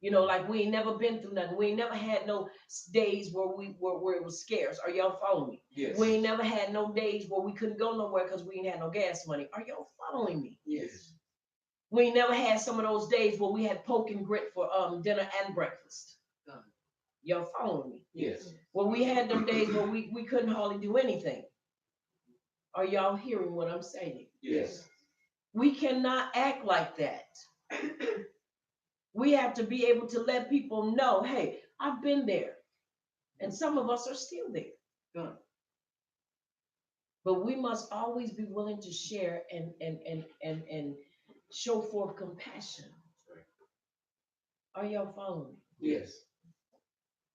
Like we ain't never been through nothing. We ain't never had no days where it was scarce. Are y'all following me? Yes. We ain't never had no days where we couldn't go nowhere because we ain't had no gas money. Are y'all following me? Yes. We ain't never had some of those days where we had pork and grit for dinner and breakfast. Y'all following me? Yes. Well, we had them days where we couldn't hardly do anything. Are y'all hearing what I'm saying? Yes. We cannot act like that. We have to be able to let people know, hey, I've been there. And some of us are still there. But we must always be willing to share and show forth compassion. Are y'all following me? Yes.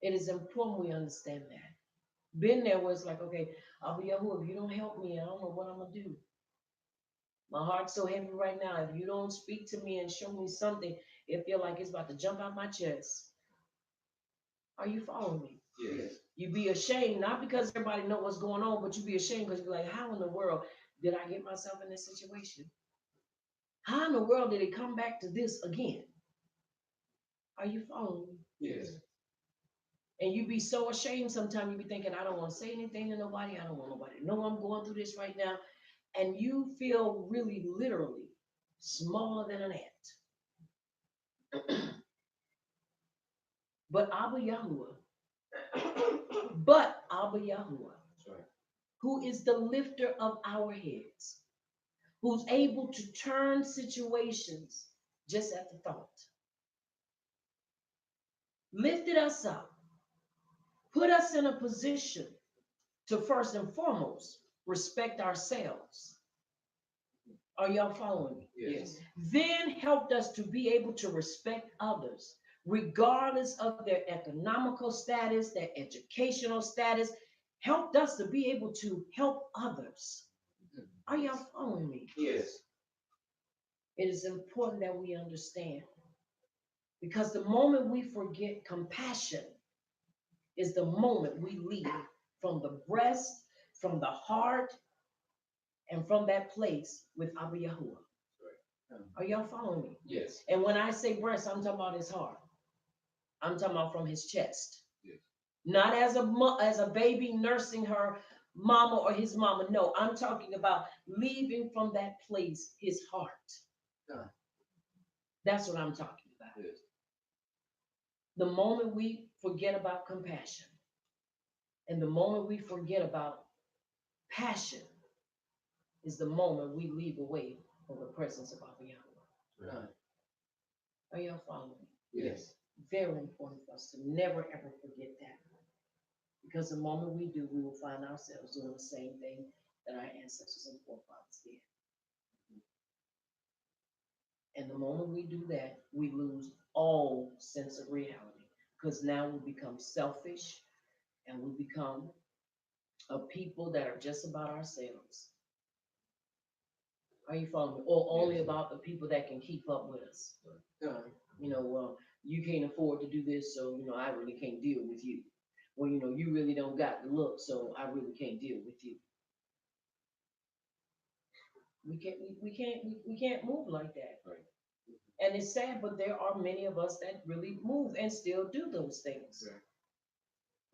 It is important we understand that. Been there where it's like, okay, Abba Yahuwah, if you don't help me, I don't know what I'm going to do. My heart's so heavy right now. If you don't speak to me and show me something, it feel like it's about to jump out my chest. Are you following me? Yes. You be ashamed, not because everybody know what's going on, but you be ashamed because you're like, how in the world did I get myself in this situation? How in the world did it come back to this again? Are you following me? Yes. And you be so ashamed sometimes, you be thinking, I don't want to say anything to nobody. I don't want nobody to know I'm going through this right now. And you feel really, literally smaller than an ant. But Abba Yahuwah, Right. who is the lifter of our heads, who's able to turn situations just at the thought, lifted us up, put us in a position to first and foremost respect ourselves. Are y'all following me? Yes. Then helped us to be able to respect others, regardless of their economical status, their educational status, helped us to be able to help others. Are y'all following me? Yes. It is important that we understand, because the moment we forget compassion is the moment we leave from the breast, from the heart, and from that place with Abba Yahuwah. Are y'all following me? Yes. And when I say breast, I'm talking about his heart. I'm talking about from his chest. Yes. Not as a baby nursing her mama or his mama. No, I'm talking about leaving from that place his heart. That's what I'm talking about. Yes. The moment we forget about compassion and the moment we forget about passion is the moment we leave away from the presence of Abba Yahuwah. Right. Are y'all following me? Yes. Very important for us to never ever forget that. Because the moment we do, we will find ourselves doing the same thing that our ancestors and forefathers did. And the moment we do that, we lose all sense of reality. Because now we become selfish and we become a people that are just about ourselves. Are you following me? Or only about the people that can keep up with us. You know, well, you can't afford to do this, so I really can't deal with you. Well, you really don't got the look, so I really can't deal with you. We can't move like that. Right. And it's sad, but there are many of us that really move and still do those things. Right.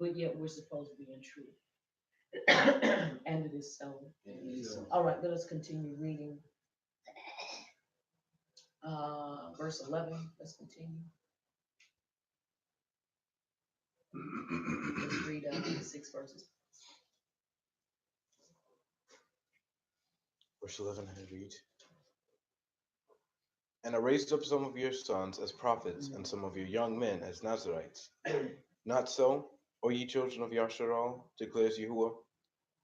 But yet we're supposed to be in truth. And it is so. All right, let us continue reading. Verse 11, let's continue. Let's read 6 verses. Verse 11, I read. And I raised up some of your sons as prophets, and some of your young men as Nazarites. Not so, O ye children of Yasharal, declares Yahuwah.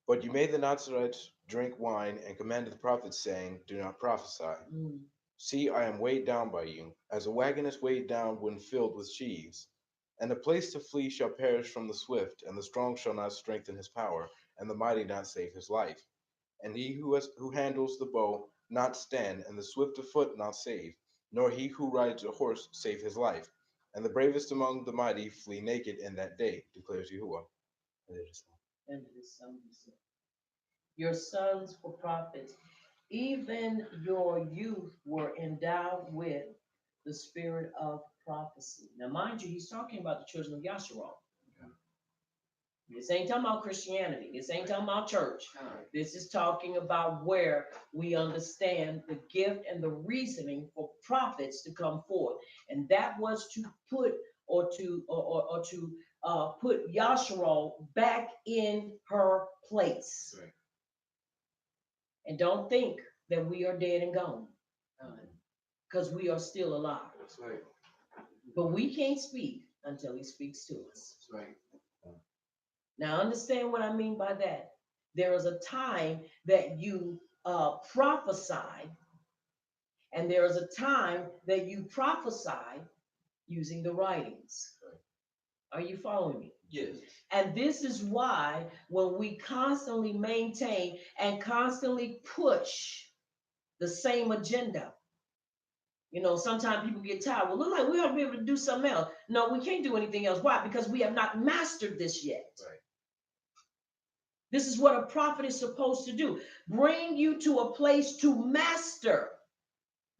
But you made the Nazarites drink wine, and commanded the prophets, saying, Do not prophesy. Mm. See, I am weighed down by you, as a wagon is weighed down when filled with sheaves. And the place to flee shall perish from the swift, and the strong shall not strengthen his power, and the mighty not save his life. And he who handles the bow not stand, and the swift of foot not save, nor he who rides a horse save his life. And the bravest among the mighty flee naked in that day, declares Yahuwah. And it is so. And it is so. Your sons were prophets. Even your youth were endowed with the spirit of prophecy. Now, mind you, he's talking about the children of Yasharal. This ain't talking about Christianity. This ain't talking about church. This is talking about where we understand the gift and the reasoning for prophets to come forth. And that was to put put Yasharal back in her place. Right. And don't think that we are dead and gone, because we are still alive. That's right. But we can't speak until he speaks to us. That's right. Now, understand what I mean by that. There is a time that you prophesy, and there is a time that you prophesy using the writings. Are you following me? Yes. And this is why when we constantly maintain and constantly push the same agenda, sometimes people get tired. Well, look like we ought to be able to do something else. No, we can't do anything else. Why? Because we have not mastered this yet. Right. This is what a prophet is supposed to do. Bring you to a place to master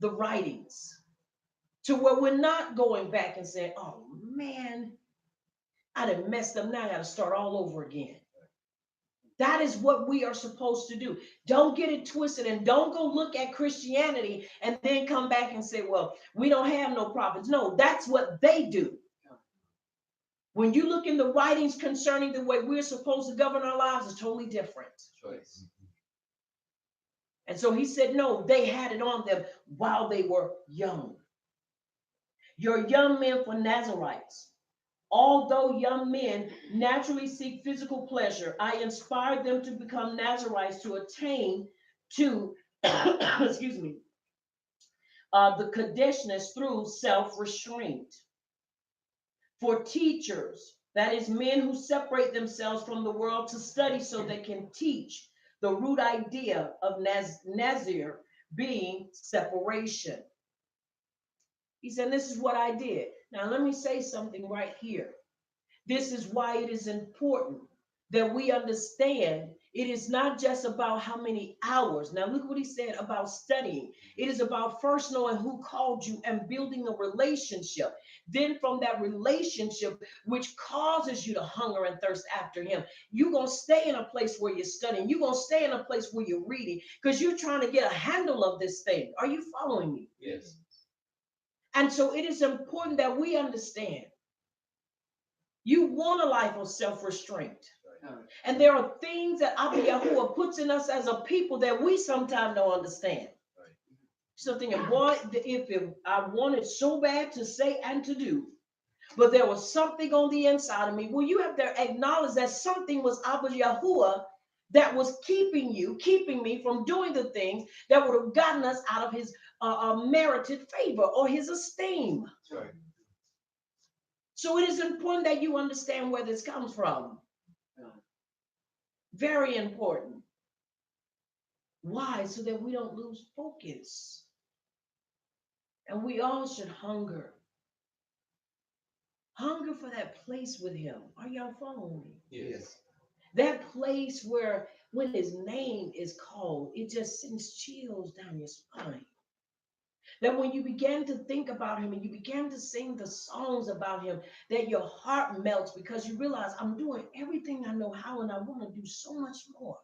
the writings, to where we're not going back and saying, oh man, I done messed up. Now I got to start all over again. That is what we are supposed to do. Don't get it twisted, and don't go look at Christianity and then come back and say, well, we don't have no prophets. No, that's what they do. When you look in the writings concerning the way we're supposed to govern our lives, it's totally different. Choice. And so he said, no, they had it on them while they were young. Your young men for Nazarites. Although young men naturally seek physical pleasure, I inspired them to become Nazarites to attain to, excuse me, the Kadeshness through self-restraint. For teachers, that is men who separate themselves from the world to study so they can teach the root idea of Nazir being separation. He said, this is what I did. Now, let me say something right here. This is why it is important that we understand it is not just about how many hours. Now, look what he said about studying. It is about first knowing who called you and building a relationship. Then from that relationship, which causes you to hunger and thirst after him, you're going to stay in a place where you're studying. You're going to stay in a place where you're reading because you're trying to get a handle of this thing. Are you following me? Yes. And so it is important that we understand you want a life of self-restraint. And there are things that Abba Yahuwah puts in us as a people that we sometimes don't understand. So thinking, boy, if I wanted so bad to say and to do, But there was something on the inside of me. Well, you have to acknowledge that something was Abba Yahuwah that was keeping me from doing the things that would have gotten us out of his merited favor or his esteem. That's right. So it is important that you understand where this comes from. Very important. Why? So that we don't lose focus. And we all should hunger. Hunger for that place with him. Are y'all following me? Yes. That place where when his name is called, it just sends chills down your spine. That when you begin to think about him and you begin to sing the songs about him, that your heart melts because you realize I'm doing everything I know how and I want to do so much more.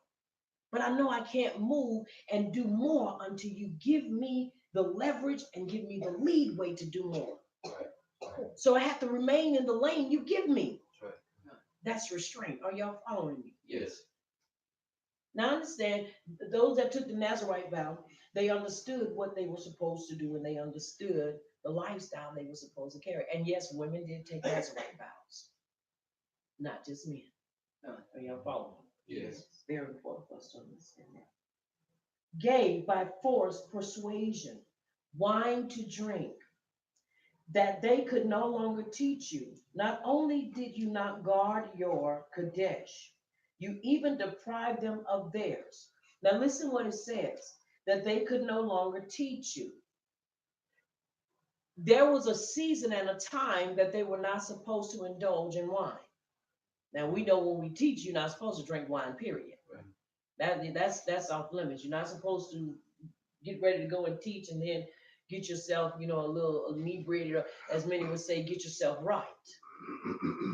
But I know I can't move and do more until you give me the leverage and give me the lead way to do more. Right. So I have to remain in the lane you give me. Right. That's restraint. Are y'all following me? Yes. Now I understand those that took the Nazarite vow, they understood what they were supposed to do and they understood the lifestyle they were supposed to carry. And yes, women did take Nazarite vows, not just men. Are y'all following me? Yes. Very important for us to understand that. Gave by forced persuasion, wine to drink, that they could no longer teach you. Not only did you not guard your Kadesh, you even deprived them of theirs. Now listen what it says, that they could no longer teach you. There was a season and a time that they were not supposed to indulge in wine. Now we know when we teach, you're not supposed to drink wine, period. Right. That's off limits. You're not supposed to get ready to go and teach and then get yourself, a little inebriated, or as many would say, get yourself right.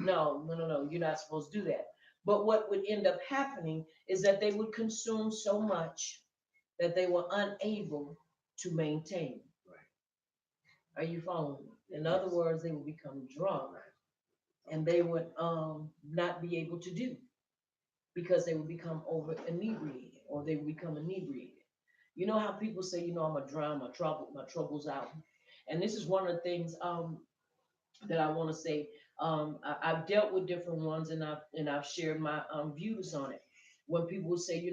No. You're not supposed to do that. But what would end up happening is that they would consume so much that they were unable to maintain. Right. Are you following me? In other words, they would become drunk and they would not be able to do because they would become over inebriated or they would become inebriated. You know how people say, I'm gonna drown my troubles out. And this is one of the things that I want to say. I've dealt with different ones, and I've shared my views on it. When people will say,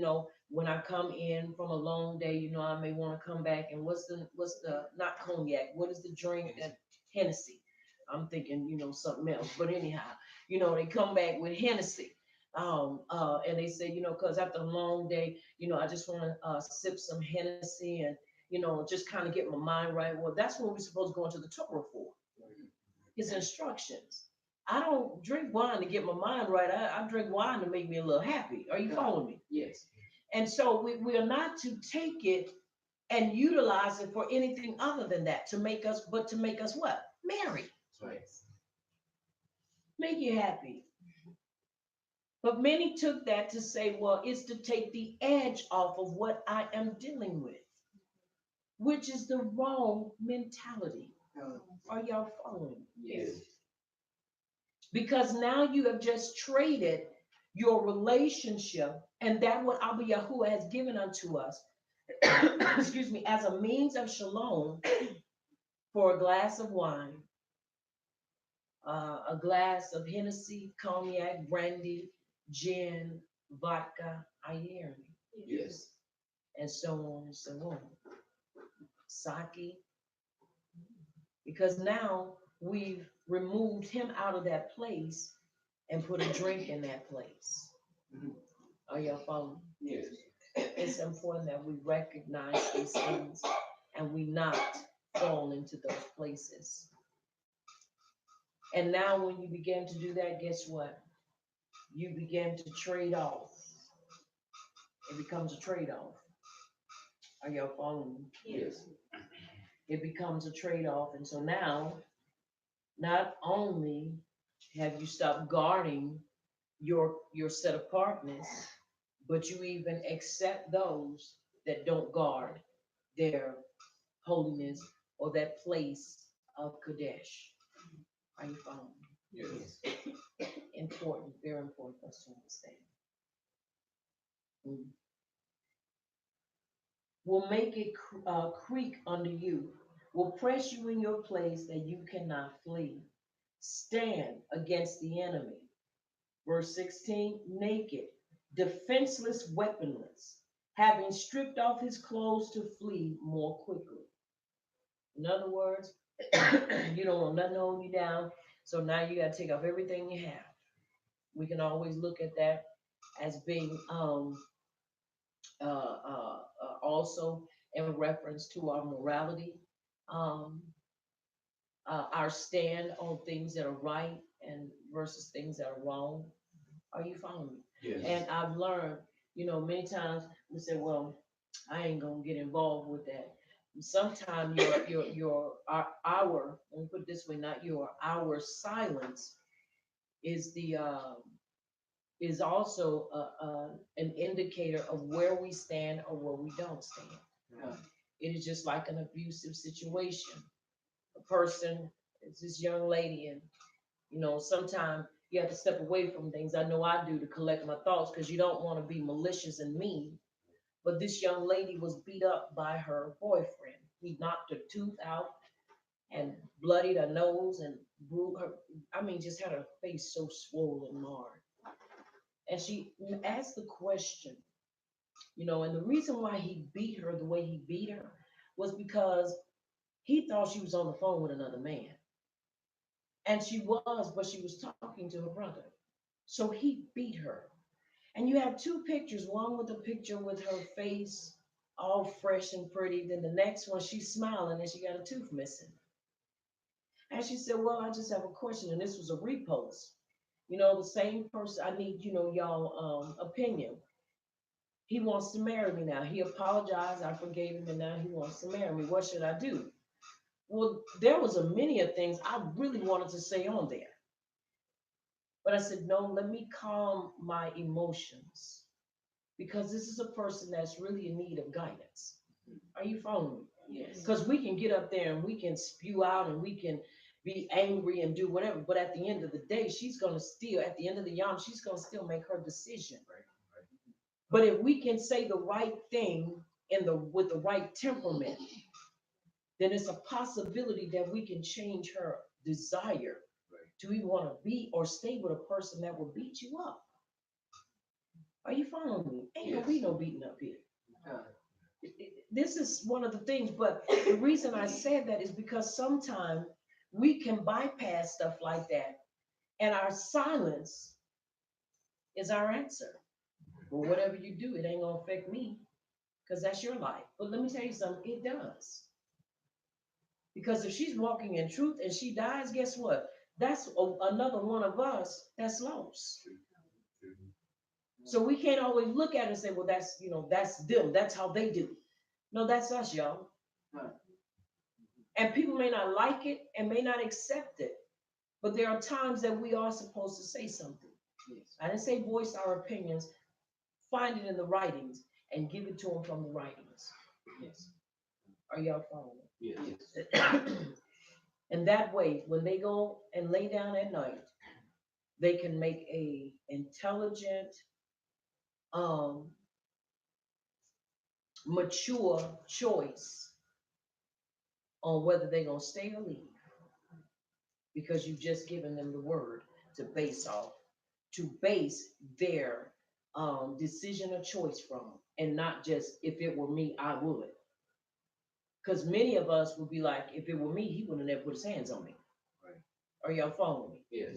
when I come in from a long day, I may want to come back and what's the not cognac? What is the drink? And Hennessy. I'm thinking, something else. But anyhow, they come back with Hennessy. And they say, because after a long day, I just want to sip some Hennessy and, just kind of get my mind right. Well, that's what we're supposed to go into the Torah for. His instructions. I don't drink wine to get my mind right. I drink wine to make me a little happy. Are you following me? Yes. And so we are not to take it and utilize it for anything other than that, to make us what? Merry. Right. Make you happy. But many took that to say, well, it's to take the edge off of what I am dealing with, which is the wrong mentality. Are y'all following? Yes. Because now you have just traded your relationship and that what Abba Yahuwah has given unto us, excuse me, as a means of shalom for a glass of wine, a glass of Hennessy, cognac, brandy, gin, vodka, iron. Yes. And so on and so on. Sake. Because now we've removed him out of that place and put a drink in that place. Are y'all following? Yes. It's important that we recognize these things and we not fall into those places. And now when you begin to do that, guess what? You begin to trade off. It becomes a trade-off. Are y'all following me? Yes. It becomes a trade-off. And so now, not only have you stopped guarding your set apartness, but you even accept those that don't guard their holiness or that place of Kadesh. Are you following me? Yes. Important, very important for us to understand. Will make it creak under you, will press you in your place that you cannot flee. stand against the enemy. Verse 16, naked, defenseless, weaponless, having stripped off his clothes to flee more quickly. In other words, you don't want nothing to hold you down, so now you got to take off everything you have. We can always look at that as being also in reference to our morality, um, our stand on things that are right and versus things that are wrong. Are you following me? Yes. And I've learned, many times we say, well, I ain't gonna get involved with that. Sometimes our, let me put it this way, not our silence is is also an indicator of where we stand or where we don't stand. Yeah. It is just like an abusive situation. A person, it's this young lady, and sometimes you have to step away from things. I know I do, to collect my thoughts, because you don't want to be malicious and mean. But this young lady was beat up by her boyfriend. He knocked her tooth out and bloodied her nose and bruised her. I mean, just had her face so swollen, marred. And she asked the question, and the reason why he beat her the way he beat her was because he thought she was on the phone with another man. And she was, but she was talking to her brother. So he beat her. And you have two pictures, one with a picture with her face all fresh and pretty. Then the next one, she's smiling and she got a tooth missing. And she said, well, I just have a question. And this was a repost. The same person, I need, y'all opinion. He wants to marry me now. He apologized. I forgave him. And now he wants to marry me. What should I do? Well, there was a many of things I really wanted to say on there. But I said, no, let me calm my emotions, because this is a person that's really in need of guidance. Are you following me? Yes. Because we can get up there and we can spew out and we can be angry and do whatever. But at the end of the day, she's going to still, at the end of the yarn, she's going to still make her decision. Right. But if we can say the right thing with the right temperament, then it's a possibility that we can change her desire to even want to be or stay with a person that will beat you up. Are you following me? Ain't gonna be no beating up here. This is one of the things, but the reason I said that is because sometimes we can bypass stuff like that, and our silence is our answer. Well, whatever you do, it ain't gonna affect me, because that's your life. But let me tell you something, it does. Because if she's walking in truth and she dies, guess what? That's another one of us that's lost. So we can't always look at it and say, well, that's them. That's how they do. No, that's us, y'all. And people may not like it and may not accept it, but there are times that we are supposed to say something. Yes. I didn't say voice our opinions. Find it in the writings and give it to them from the writings. Yes. Are y'all following? Yes. And that way, when they go and lay down at night, they can make a intelligent, mature choice on whether they're gonna stay or leave, because you've just given them the word to base their decision or choice from, and not just, if it were me, I would. Because many of us would be like, if it were me, he would have never put his hands on me. Right. Are y'all following me? Yes.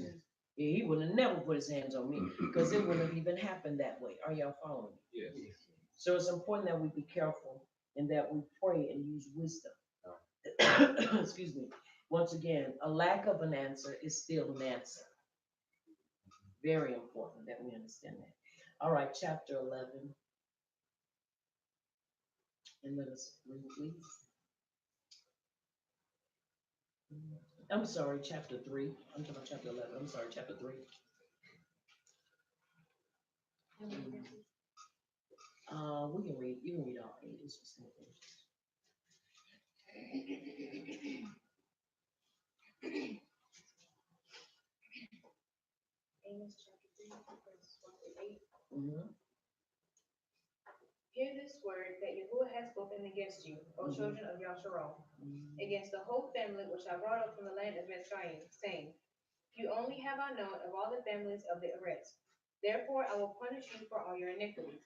Yeah, he would have never put his hands on me, because it wouldn't have even happened that way. Are y'all following me? Yes. So it's important that we be careful and that we pray and use wisdom. Excuse me. Once again, a lack of an answer is still an answer. Very important that we understand that. All right, chapter 11. And let us read, please. I'm sorry, chapter 3. I'm talking about chapter 11. I'm sorry, chapter 3. We can read, you can read all 8. It's just no verses. Amos chapter 3, verses 1 through 8. Mhm. Hear this word that Yahuwah has spoken against you, O children of Yasharal, against the whole family which I brought up from the land of Mitzrayim, saying, You only have I known of all the families of the Eretz. Therefore I will punish you for all your iniquities.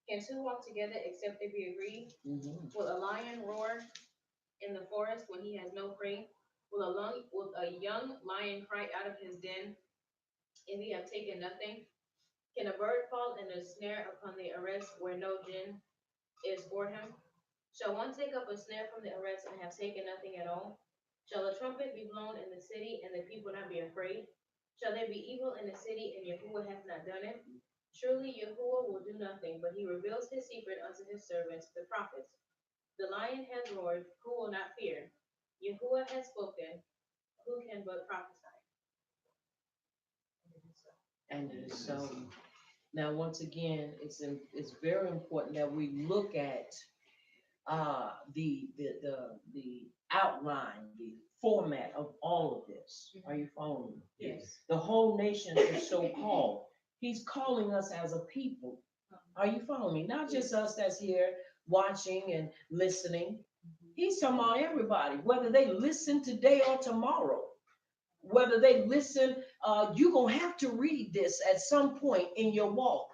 Can two walk together except they be agreed? Mhm. Will a lion roar in the forest when he has no prey? Will a young lion cry out of his den if he have taken nothing? Can a bird fall in a snare upon the Eretz where no gin is for him? Shall one take up a snare from the Eretz and have taken nothing at all? Shall a trumpet be blown in the city and the people not be afraid? Shall there be evil in the city and Yahuwah hath not done it? Surely Yahuwah will do nothing, but he reveals his secret unto his servants, the prophets. The lion has roared, who will not fear? Yahuwah has spoken, who can but prophesy? And so now, once again, it's very important that we look at the outline, the format of all of this. Are you following me? Yes. The whole nation is so called. He's calling us as a people. Are you following me? Not just us that's here watching and listening. He's talking about everybody, whether they listen today or tomorrow. Whether they listen, you're going to have to read this at some point in your walk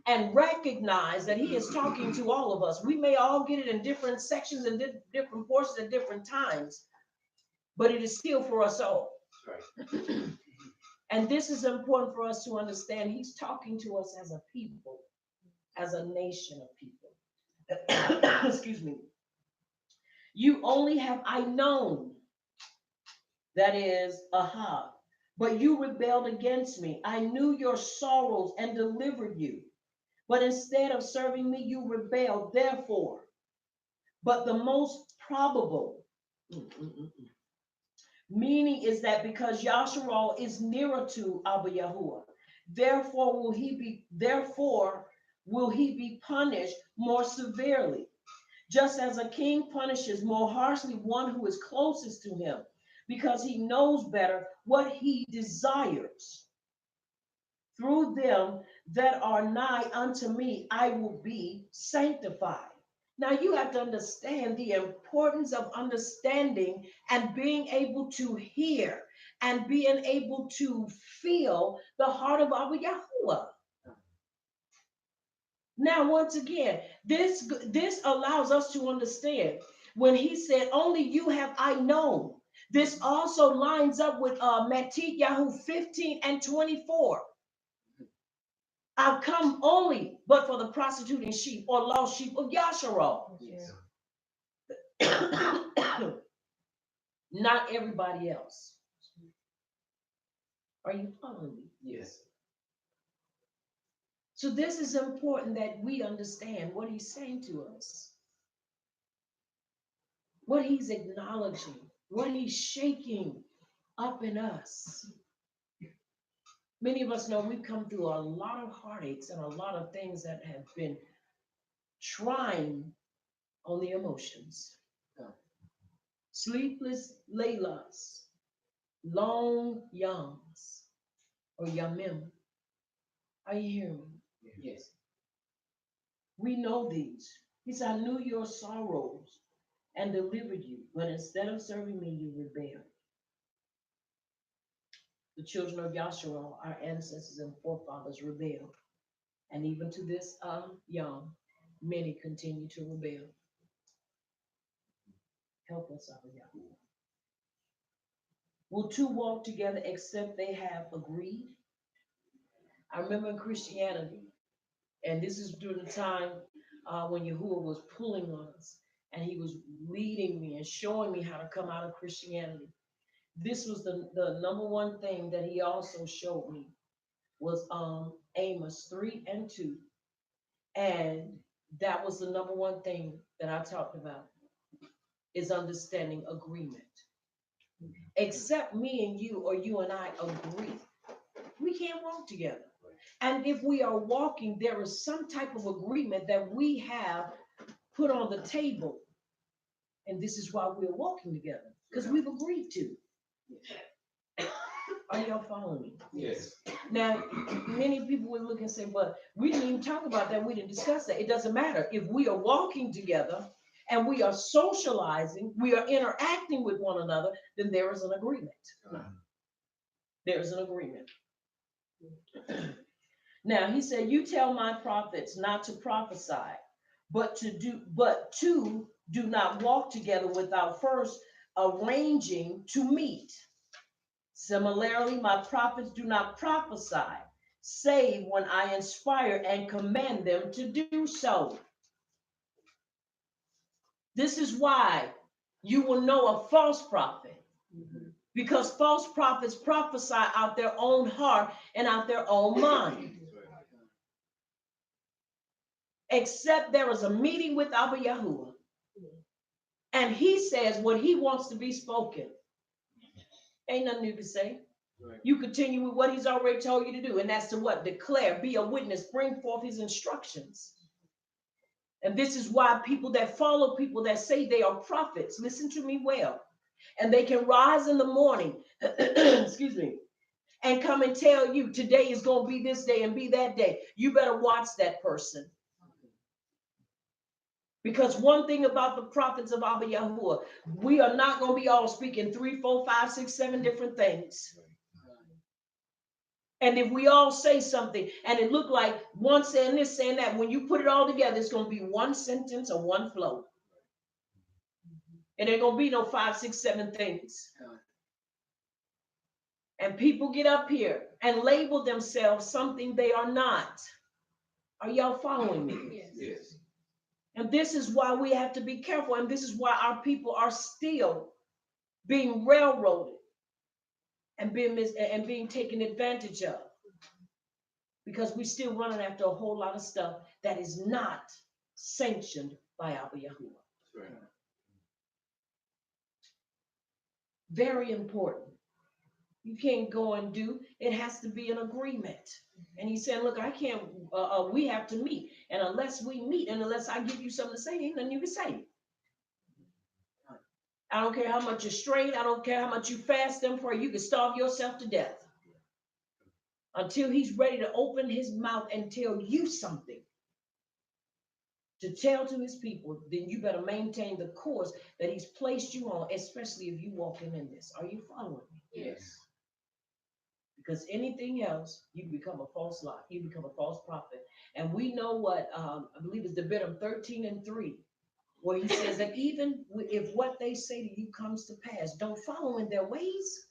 and recognize that he is talking to all of us. We may all get it in different sections and different portions at different times, but it is still for us all. Right. And this is important for us to understand. He's talking to us as a people, as a nation of people. Excuse me. You only have I known. That is, aha. But you rebelled against me. I knew your sorrows and delivered you. But instead of serving me, you rebelled. Therefore, but the most probable meaning is that because Yasharal is nearer to Abba Yahuwah, therefore will he be punished more severely, just as a king punishes more harshly one who is closest to him, because he knows better what he desires. Through them that are nigh unto me, I will be sanctified. Now you have to understand the importance of understanding and being able to hear and being able to feel the heart of Abba Yahuwah. Now, once again, this allows us to understand when he said, only you have I known. This also lines up with Matit Yahu 15 and 24. I've come only but for the prostituting sheep or lost sheep of Yasharal. Yes. Not everybody else. Are you following me? Yes. So this is important that we understand what he's saying to us, what he's acknowledging, what he's shaking up in us. Many of us know we've come through a lot of heartaches and a lot of things that have been trying on the emotions. Sleepless Laylas, long yams, or yamim. Are you hearing me? Yes. We know these. He said, I knew your sorrows and delivered you, but instead of serving me, you rebelled. The children of Yasharal, our ancestors and forefathers, rebelled. And even to this young, many continue to rebel. Help us, Abba Yahuwah. Will two walk together except they have agreed? I remember in Christianity, and this is during the time when Yahuwah was pulling on us, and he was leading me and showing me how to come out of Christianity. This was the number one thing that he also showed me was Amos 3 and 2. And that was the number one thing that I talked about, is understanding agreement. Except me and you or you and I agree, we can't walk together. And if we are walking, there is some type of agreement that we have put on the table. And this is why we're walking together, because we've agreed to. Are y'all following me? Yes. Now, many people will look and say, but we didn't even talk about that. We didn't discuss that. It doesn't matter. If we are walking together and we are socializing, we are interacting with one another, then there is an agreement. There's an agreement. Now he said, you tell my prophets not to prophesy, but two do not walk together without first arranging to meet. Similarly, my prophets do not prophesy, save when I inspire and command them to do so. This is why you will know a false prophet, because false prophets prophesy out their own heart and out their own mind. Except there is a meeting with Abba Yahuwah, and he says what he wants to be spoken. Ain't nothing you can say. Right. You continue with what he's already told you to do, and that's to what? Declare, be a witness, bring forth his instructions. And this is why people that follow people that say they are prophets, listen to me well, and they can rise in the morning, excuse me, and come and tell you today is going to be this day and be that day. You better watch that person. Because one thing about the prophets of Abba Yahuwah, we are not going to be all speaking 3, 4, 5, 6, 7 different things. And if we all say something and it look like one saying this, saying that, when you put it all together, it's going to be one sentence or one flow. It ain't going to be no 5, 6, 7 things. And people get up here and label themselves something they are not. Are y'all following me? Yes. Yes. And this is why we have to be careful. And this is why our people are still being railroaded and being taken advantage of. Because we're still running after a whole lot of stuff that is not sanctioned by Abba Yahuwah. Right. Very important. You can't go and do, it has to be an agreement. And he said, look, I can't, we have to meet. And unless we meet, and unless I give you something to say, ain't nothing you can say. I don't care how much you strain. I don't care how much you fast and pray. You can starve yourself to death. Until he's ready to open his mouth and tell you something to tell to his people, then you better maintain the course that he's placed you on, especially if you walking in this. Are you following me? Yes. Because anything else, you become a false lie. You become a false prophet. And we know what, I believe it's Devarim 13:3, where he says that even if what they say to you comes to pass, don't follow in their ways.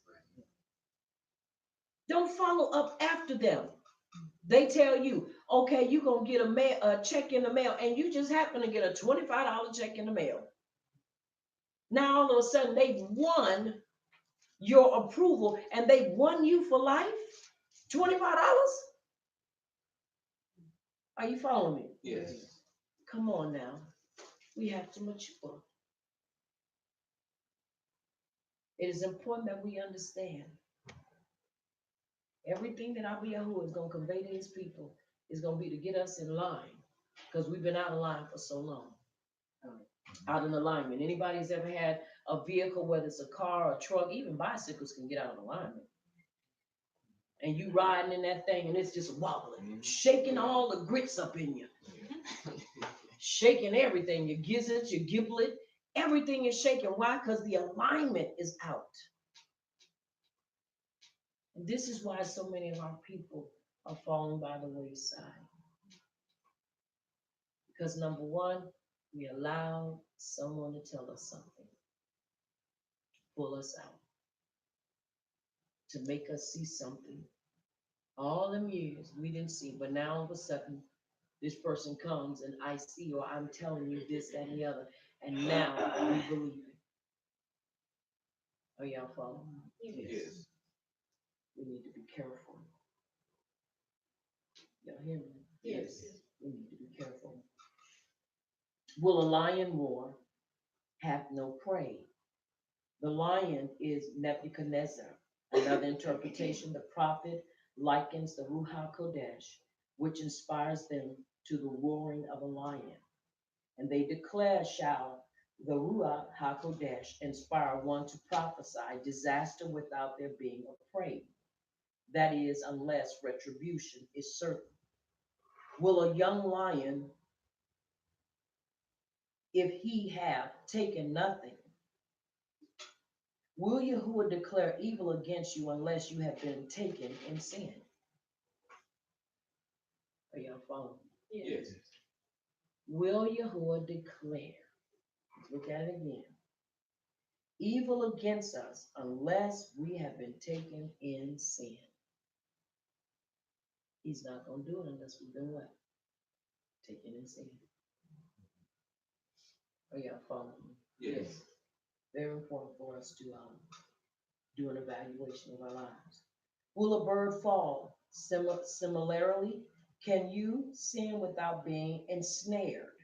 Don't follow up after them. They tell you, okay, you're going to get a check in the mail, and you just happen to get a $25 check in the mail. Now, all of a sudden, they've won your approval, and they've won you for life? $25? Are you following me? Yes. Come on now. We have to mature. It is important that we understand everything that Abba Yahuwah is going to convey to his people is going to be to get us in line, because we've been out of line for so long. Out in alignment. Anybody's ever had a vehicle, whether it's a car or a truck, even bicycles can get out of alignment. And you riding in that thing and it's just wobbling, shaking all the grits up in you. Shaking everything, your gizzards, your giblet, everything is shaking. Why? Because the alignment is out. And this is why so many of our people are falling by the wayside. Because number one, we allow someone to tell us something, pull us out, to make us see something. All them years we didn't see, but now all of a sudden, this person comes and I see, or I'm telling you this, that, and the other, and now we believe it. Are y'all following? Yes. We need to be careful. Y'all hear me? Yes. We need to be careful. Will a lion roar? Have no prey. The lion is Nebuchadnezzar. Another interpretation, the prophet likens the Ruach Kodesh, which inspires them, to the roaring of a lion. And they declare, shall the Ruach HaKodesh inspire one to prophesy disaster without there being a prey. That is, unless retribution is certain. Will a young lion, if he have taken nothing, Will Yahuwah declare evil against you unless you have been taken in sin? Are y'all following? Yes. Will Yahuwah declare, look at it again, evil against us unless we have been taken in sin? He's not going to do it unless we've been what? Taken in sin. Are y'all following me? Yes. Very important for us to do an evaluation of our lives. Will a bird fall? Similarly, can you sin without being ensnared?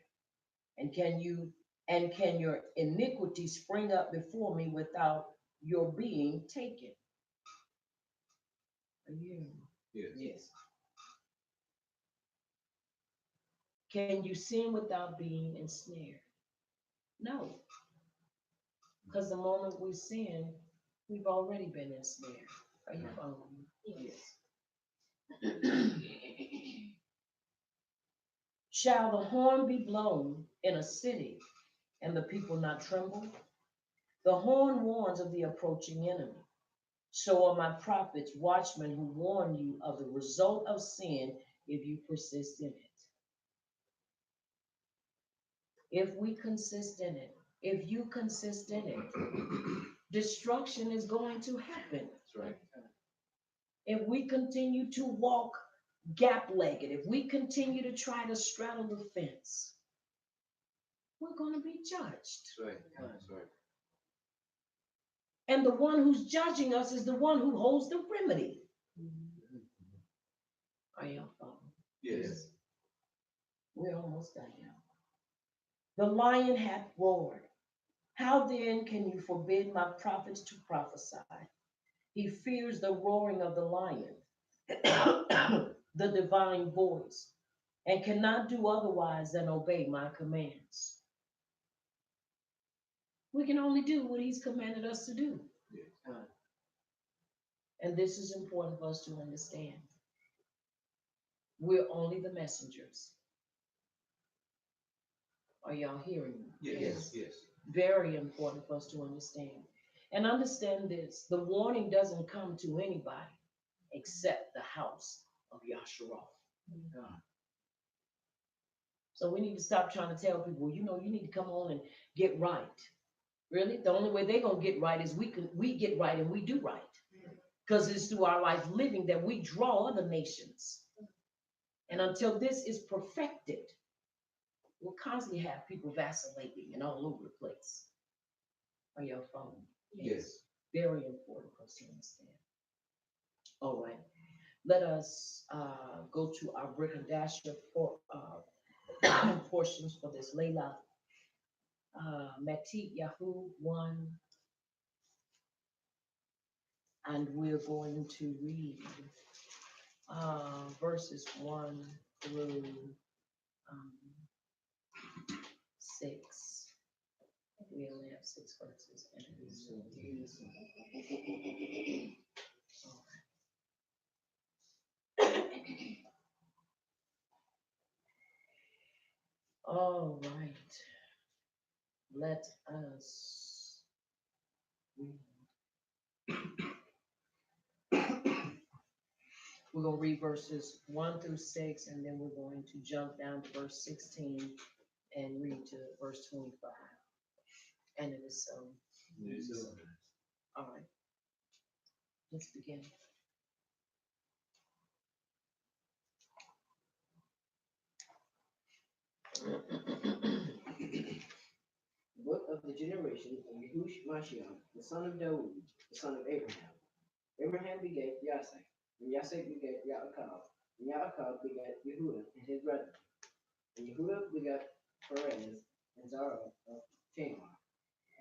And can your iniquity spring up before me without your being taken? Are you hearing me? Yes. Yes. Can you sin without being ensnared? No. Because the moment we sin, we've already been ensnared. Are you following me? Yes. Shall the horn be blown in a city and the people not tremble? The horn warns of the approaching enemy. So are my prophets, watchmen who warn you of the result of sin if you persist in it. If we consist in it, if you consist in it, destruction is going to happen. That's right. If we continue to walk gap-legged, if we continue to try to straddle the fence, we're going to be judged. That's right. That's right. And the one who's judging us is the one who holds the remedy. Are y'all following? Yes. We're almost done now. The lion hath roared. How then can you forbid my prophets to prophesy? He fears the roaring of the lion, the divine voice, and cannot do otherwise than obey my commands. We can only do what he's commanded us to do. Yes. And this is important for us to understand. We're only the messengers. Are y'all hearing me? Yes. Yes. Very important for us to understand. And understand this, the warning doesn't come to anybody except the house of Yasharal. So we need to stop trying to tell people, you need to come on and get right. Really? The only way they're going to get right is we get right and we do right. Because it's through our life living that we draw other nations. And until this is perfected, we'll constantly have people vacillating and all over the place. Are y'all following? Yes. Very important for us to understand. All right. Let us go to our brick and dasher for portions for this Layla. Matit Yahoo 1. And we're going to read verses 1 through 6. We only have 6 verses. All right. Let us read. We're going to read verses 1 through 6, and then we're going to jump down to verse 16 and read to verse 25. And it is so. Yes. All right. Let's begin. Book of the generation of Yahushua, the son of Daud, the son of Abraham. Abraham begat Yasek, and Yasek begat Yaakov, and Yaakov begat Yehuda and his brethren. And Yehuda begat Perez and Zara of Tamar.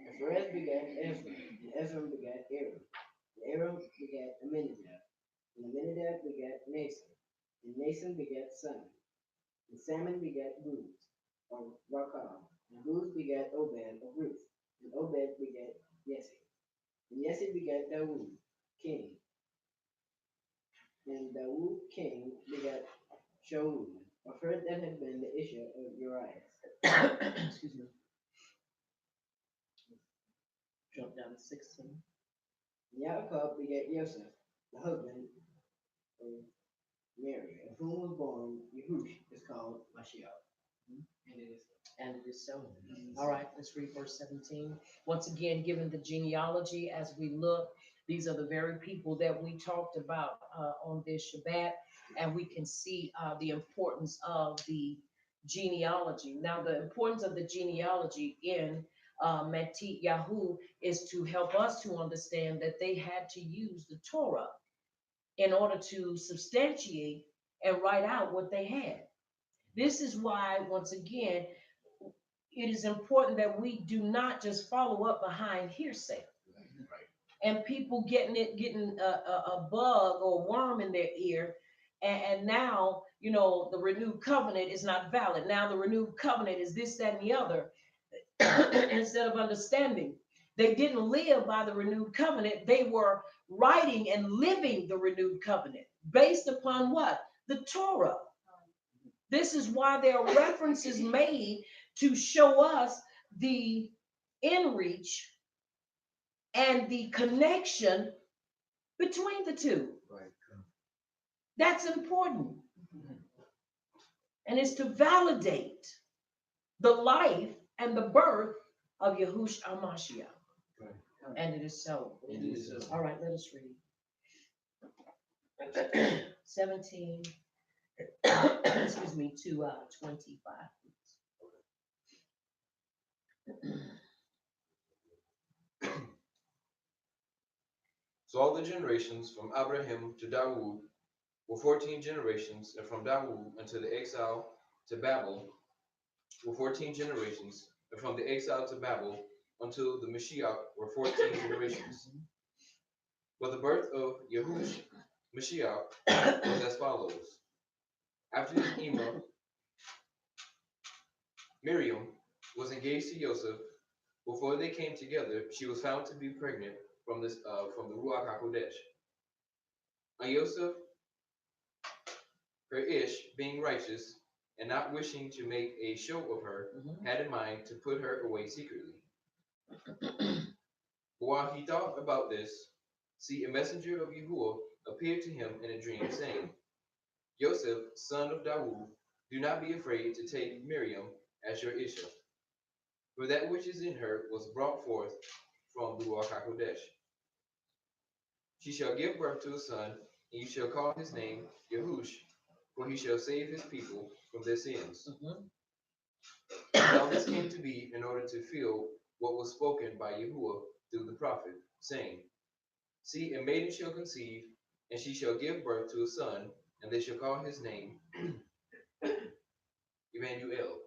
And Perez begat Ezra, and Ezra begat Aaron. And Aaron begat Aminadab, and Aminadab begat Nason, and Nason begat Salmon. And Salmon begat Booz of Rakam, and Booz begat Obed of Ruth, and Obed begat Jesse. And Jesse begat Dawood, king. And Dawood, king, begat Shaul, a first that had been the issue of Uriah. Excuse me. Jump down to 16. Yaakov begat Joseph, the husband of Mary, of whom was born Yehush, is called Mashiach. And it is And it is so. so. All right, let's read verse 17. Once again, given the genealogy as we look, these are the very people that we talked about on this Shabbat, and we can see the importance of the genealogy. Now, the importance of the genealogy in Matit Yahu is to help us to understand that they had to use the Torah in order to substantiate and write out what they had. This is why, once again, it is important that we do not just follow up behind hearsay and people getting a bug or worm in their ear. And now, the renewed covenant is not valid. Now the renewed covenant is this, that, and the other. Instead of understanding, they didn't live by the renewed covenant. They were writing and living the renewed covenant based upon what? The Torah. This is why there are references made to show us the inreach and the connection between the two. Right. That's important. And it's to validate the life and the birth of Yahushua HaMashiach. Right. And it is so. And it is so. All right, let us read. 17, excuse me, to 25. So all the generations from Abraham to Dawood were 14 generations, and from Dawood unto the exile to Babel were 14 generations, and from the exile to Babel until the Mashiach were 14 generations. But the birth of Yahush Mashiach was as follows. After his Ema, Miriam was engaged to Joseph. Before they came together, she was found to be pregnant from the Ruach HaKodesh. And Joseph, her ish, being righteous and not wishing to make a show of her, had in mind to put her away secretly. But while he thought about this, see, a messenger of Yahuwah appeared to him in a dream, saying, Joseph, son of Dawood, do not be afraid to take Miriam as your Isha, for that which is in her was brought forth from the Ruach HaKodesh. She shall give birth to a son, and you shall call his name Yahush, for he shall save his people from their sins. Now this came to be in order to fulfill what was spoken by Yahuwah through the prophet, saying, see, a maiden shall conceive, and she shall give birth to a son, and they shall call his name Emmanuel,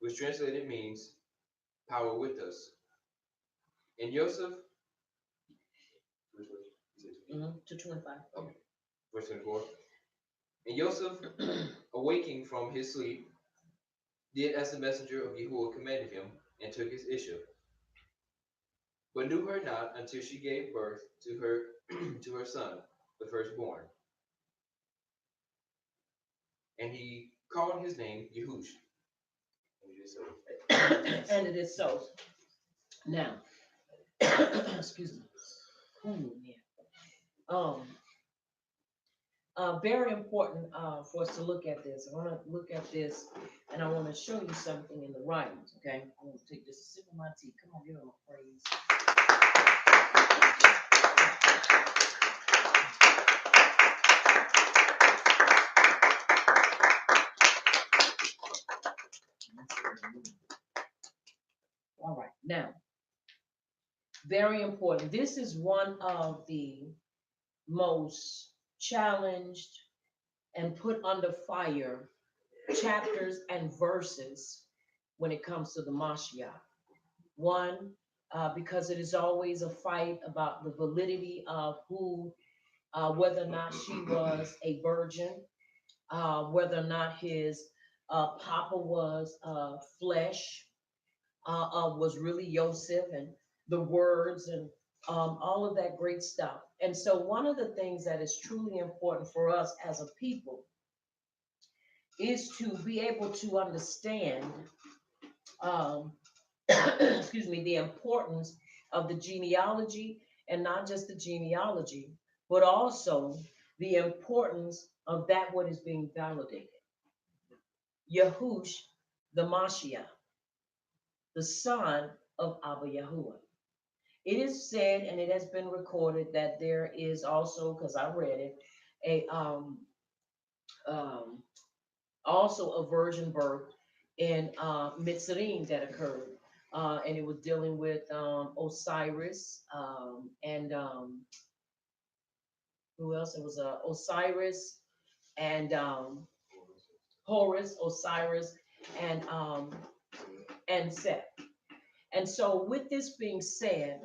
which translated means power with us. And Joseph, to 25. okay, verse 24. And Joseph, awaking from his sleep, did as the messenger of Yahuwah commanded him, and took his Isha, but knew her not until she gave birth to her to her son, the firstborn. And he called his name Yahush. And it is so. Now, excuse me. Ooh, yeah. Very important for us to look at this. I want to look at this, and I want to show you something in the writings. Okay, I want to take just a sip of my tea. Come on, give him a praise. All right, now, very important. This is one of the most challenged and put under fire chapters and verses when it comes to the Mashiach. One, because it is always a fight about the validity of who, whether or not she was a virgin, whether or not his papa was flesh, was really Joseph, and the words and all of that great stuff. And so one of the things that is truly important for us as a people is to be able to understand, excuse me, the importance of the genealogy, and not just the genealogy, but also the importance of that what is being validated. Yahush, the Mashiach, the son of Abba Yahuwah. It is said, and it has been recorded, that there is also, because I read it, a um, also a virgin birth in Mitzrayim that occurred, and it was dealing with Osiris and who else? It was Osiris and Horus, Osiris, and Seth. And so, with this being said,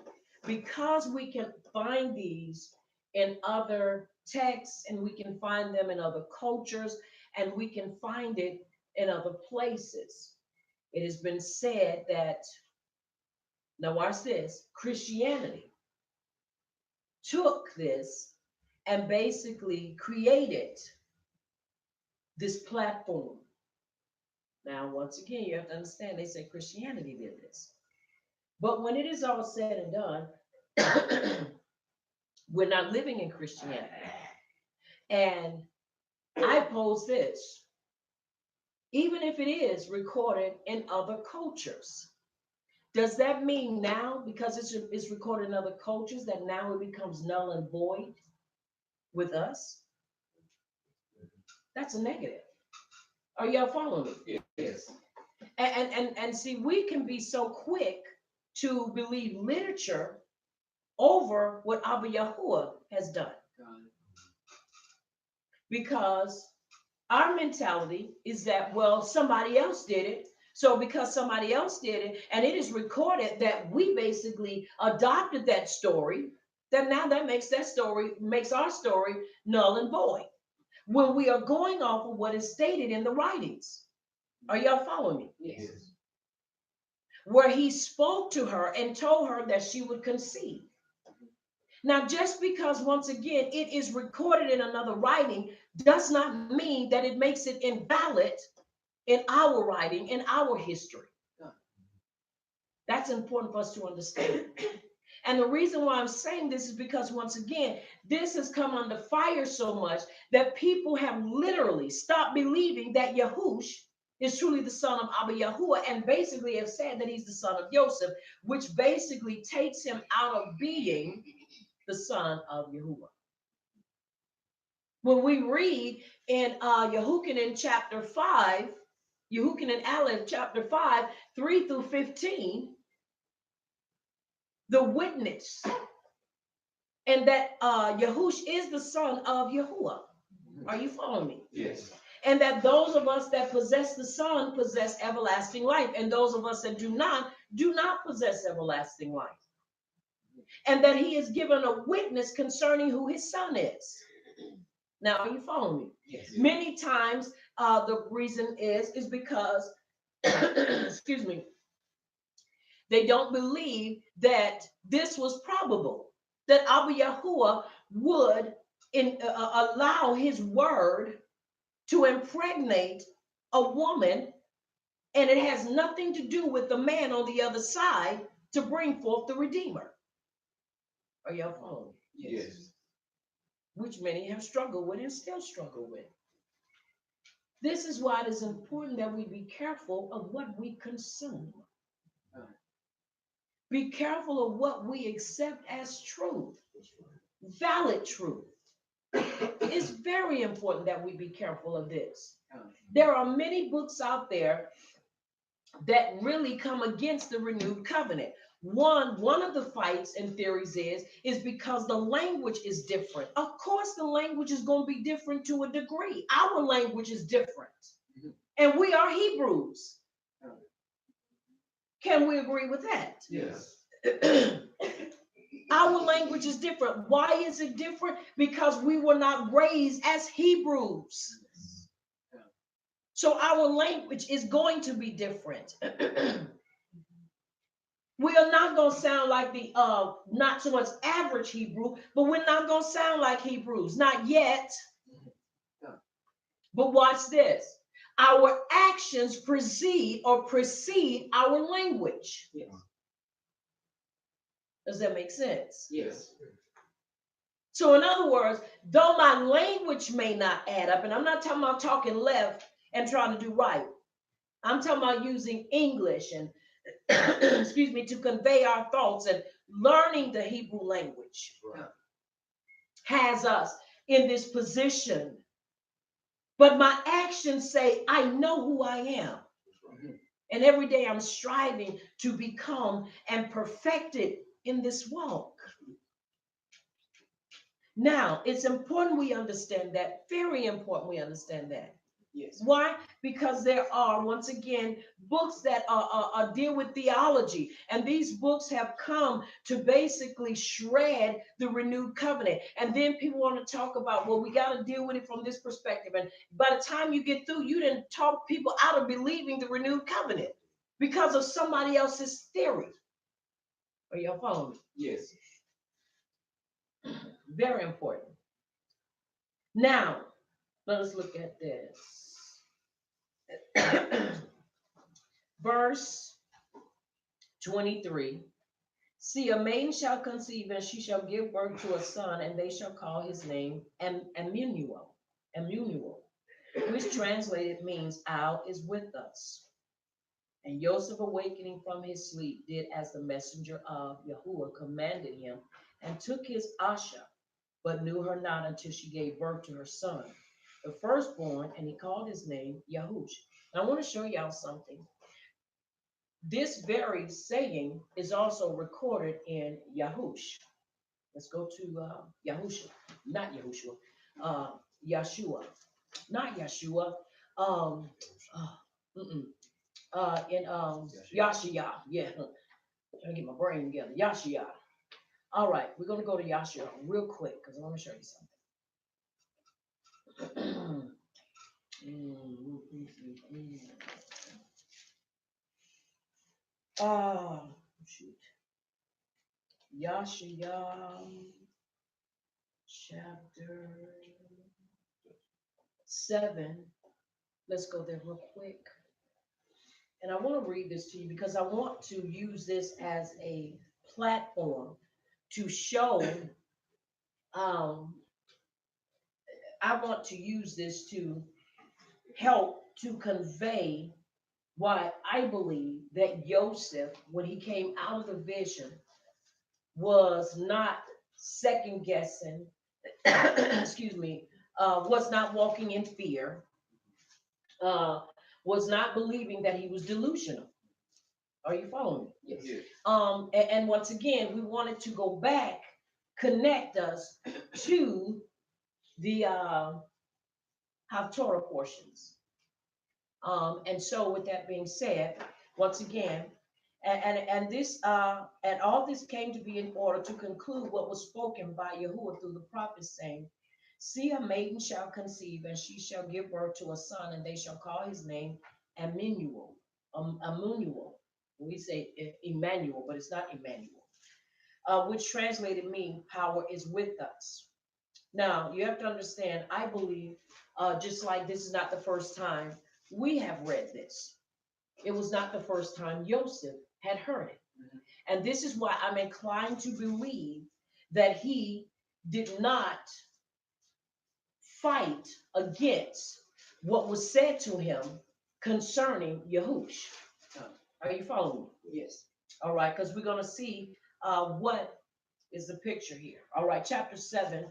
because we can find these in other texts and we can find them in other cultures and we can find it in other places, it has been said that, now watch this, Christianity took this and basically created this platform. Now, once again, you have to understand, they say Christianity did this. But when it is all said and done, we're not living in Christianity. And I pose this, even if it is recorded in other cultures, does that mean now, because it's recorded in other cultures, that now it becomes null and void with us? That's a negative. Are y'all following me? Yes. And see, we can be so quick to believe literature over what Abba Yahuwah has done. Because our mentality is that, well, somebody else did it. So because somebody else did it, and it is recorded that we basically adopted that story, then now that makes our story null and void. When we are going off of what is stated in the writings. Are y'all following me? Yes. Where he spoke to her and told her that she would conceive. Now, just because, once again, it is recorded in another writing does not mean that it makes it invalid in our writing, in our history. That's important for us to understand. And the reason why I'm saying this is because, once again, this has come under fire so much that people have literally stopped believing that Yahush is truly the son of Abba Yahuwah, and basically have said that he's the son of Joseph, which basically takes him out of being the son of Yahuwah. When we read in Yehukanan chapter 5, Yehukanan Aleph chapter 5, 3 through 15, the witness, and that Yahush is the son of Yahuwah. Are you following me? Yes. And that those of us that possess the Son possess everlasting life, and those of us that do not possess everlasting life. And that he is given a witness concerning who his son is. Now, are you following me? Yes. Many times, the reason is because, excuse me, they don't believe that this was probable, that Abba Yahuwah would allow his word to impregnate a woman, and it has nothing to do with the man on the other side to bring forth the Redeemer. Are y'all following? Yes. Which many have struggled with and still struggle with. This is why it is important that we be careful of what we consume. Be careful of what we accept as truth, valid truth. It's very important that we be careful of this. There are many books out there that really come against the renewed covenant. One of the fights and theories is because the language is different. Of course, the language is going to be different to a degree. Our language is different. And we are Hebrews. Can we agree with that? Yes. Our language is different. Why is it different? Because we were not raised as Hebrews. So our language is going to be different. We are not going to sound like the not so much average Hebrew, but we're not going to sound like Hebrews, not yet. But watch this. Our actions precede our language. Yes. Does that make sense? Yes. So in other words, though my language may not add up, and I'm not talking about talking left and trying to do right. I'm talking about using English and excuse me, to convey our thoughts, and learning the Hebrew language Right. has us in this position. But my actions say, I know who I am. Mhm. And every day I'm striving to become and perfect it in this walk. Now, it's important we understand that, very important we understand that. Yes. Why? Because there are, once again, books that deal with theology. And these books have come to basically shred the renewed covenant. And then people want to talk about, well, we got to deal with it from this perspective. And by the time you get through, you didn't talk people out of believing the renewed covenant because of somebody else's theory. Are y'all following me? Yes. Very important. Now, let us look at this. Verse 23. See, a maiden shall conceive, and she shall give birth to a son, and they shall call his name Emmanuel. Emmanuel, which translated means "Al is with us." And Joseph, awakening from his sleep, did as the messenger of Yahuwah commanded him, and took his Asha, but knew her not until she gave birth to her son, the firstborn, and he called his name Yahush. Now, I want to show y'all something. This very saying is also recorded in Yahush. Let's go to Yahusha, not Yahushua, Yeshua, not Yeshua, um, uh, in Yashia, yeah, trying to get my brain together, Yashia. All right, we're gonna go to Yashua real quick because I want to show you something. Shoot. Yashia, chapter 7. Let's go there real quick. And I want to read this to you because I want to use this as a platform to show, I want to use this to help to convey why I believe that Joseph, when he came out of the vision, was not second guessing, excuse me, was not walking in fear, was not believing that he was delusional. Are you following me? Yes. Yes. And once again, we wanted to go back, connect us to the Haftorah portions. And so, with that being said, once again, and this and all this came to be in order to conclude what was spoken by Yahuwah through the prophets, saying, "See, a maiden shall conceive, and she shall give birth to a son, and they shall call his name Emmanuel." Emmanuel. We say Emmanuel, but it's not Emmanuel. Which translated mean "power is with us." Now you have to understand. I believe, just like this is not the first time we have read this. It was not the first time Joseph had heard it. Mhm. And this is why I'm inclined to believe that he did not fight against what was said to him concerning Yahush. Are you following me? Yes. All right, because we're going to see what is the picture here. All right, chapter 7.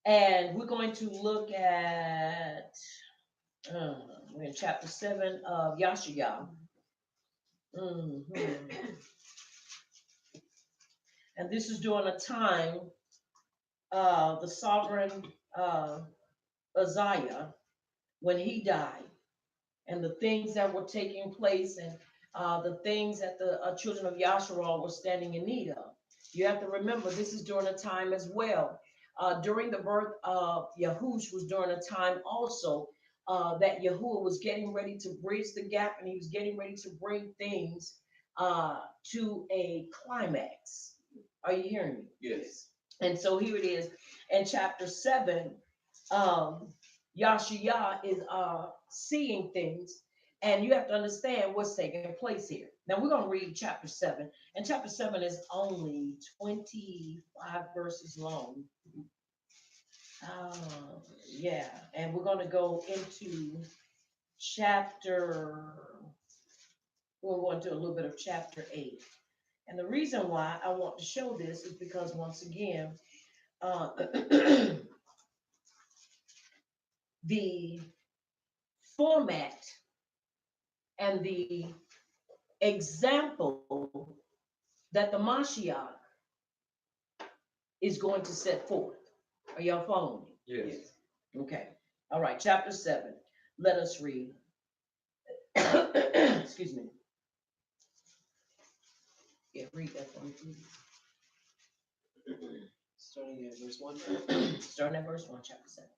And we're going to look at, we're in chapter 7 of Yashaya. And this is during a time, the sovereign Uzziah, when he died, and the things that were taking place, and the things that the children of Yasharal were standing in need of. You have to remember, this is during a time as well. During the birth of Yahush was during a time also that Yahuwah was getting ready to bridge the gap, and he was getting ready to bring things to a climax. Are you hearing me? Yes. And so here it is in chapter 7. Yashia is seeing things, And you have to understand what's taking place here. Now we're going to read chapter 7. And chapter 7 is only 25 verses long. Yeah. And we're going to go into we'll go into a little bit of chapter 8. And the reason why I want to show this is because, once again, the format and the example that the Mashiach is going to set forth. Are y'all following me? Yes. Okay. All right. Chapter 7. Let us read. Excuse me. Yeah, read that for me, please. Starting at verse 1. Starting at verse 1, chapter 7.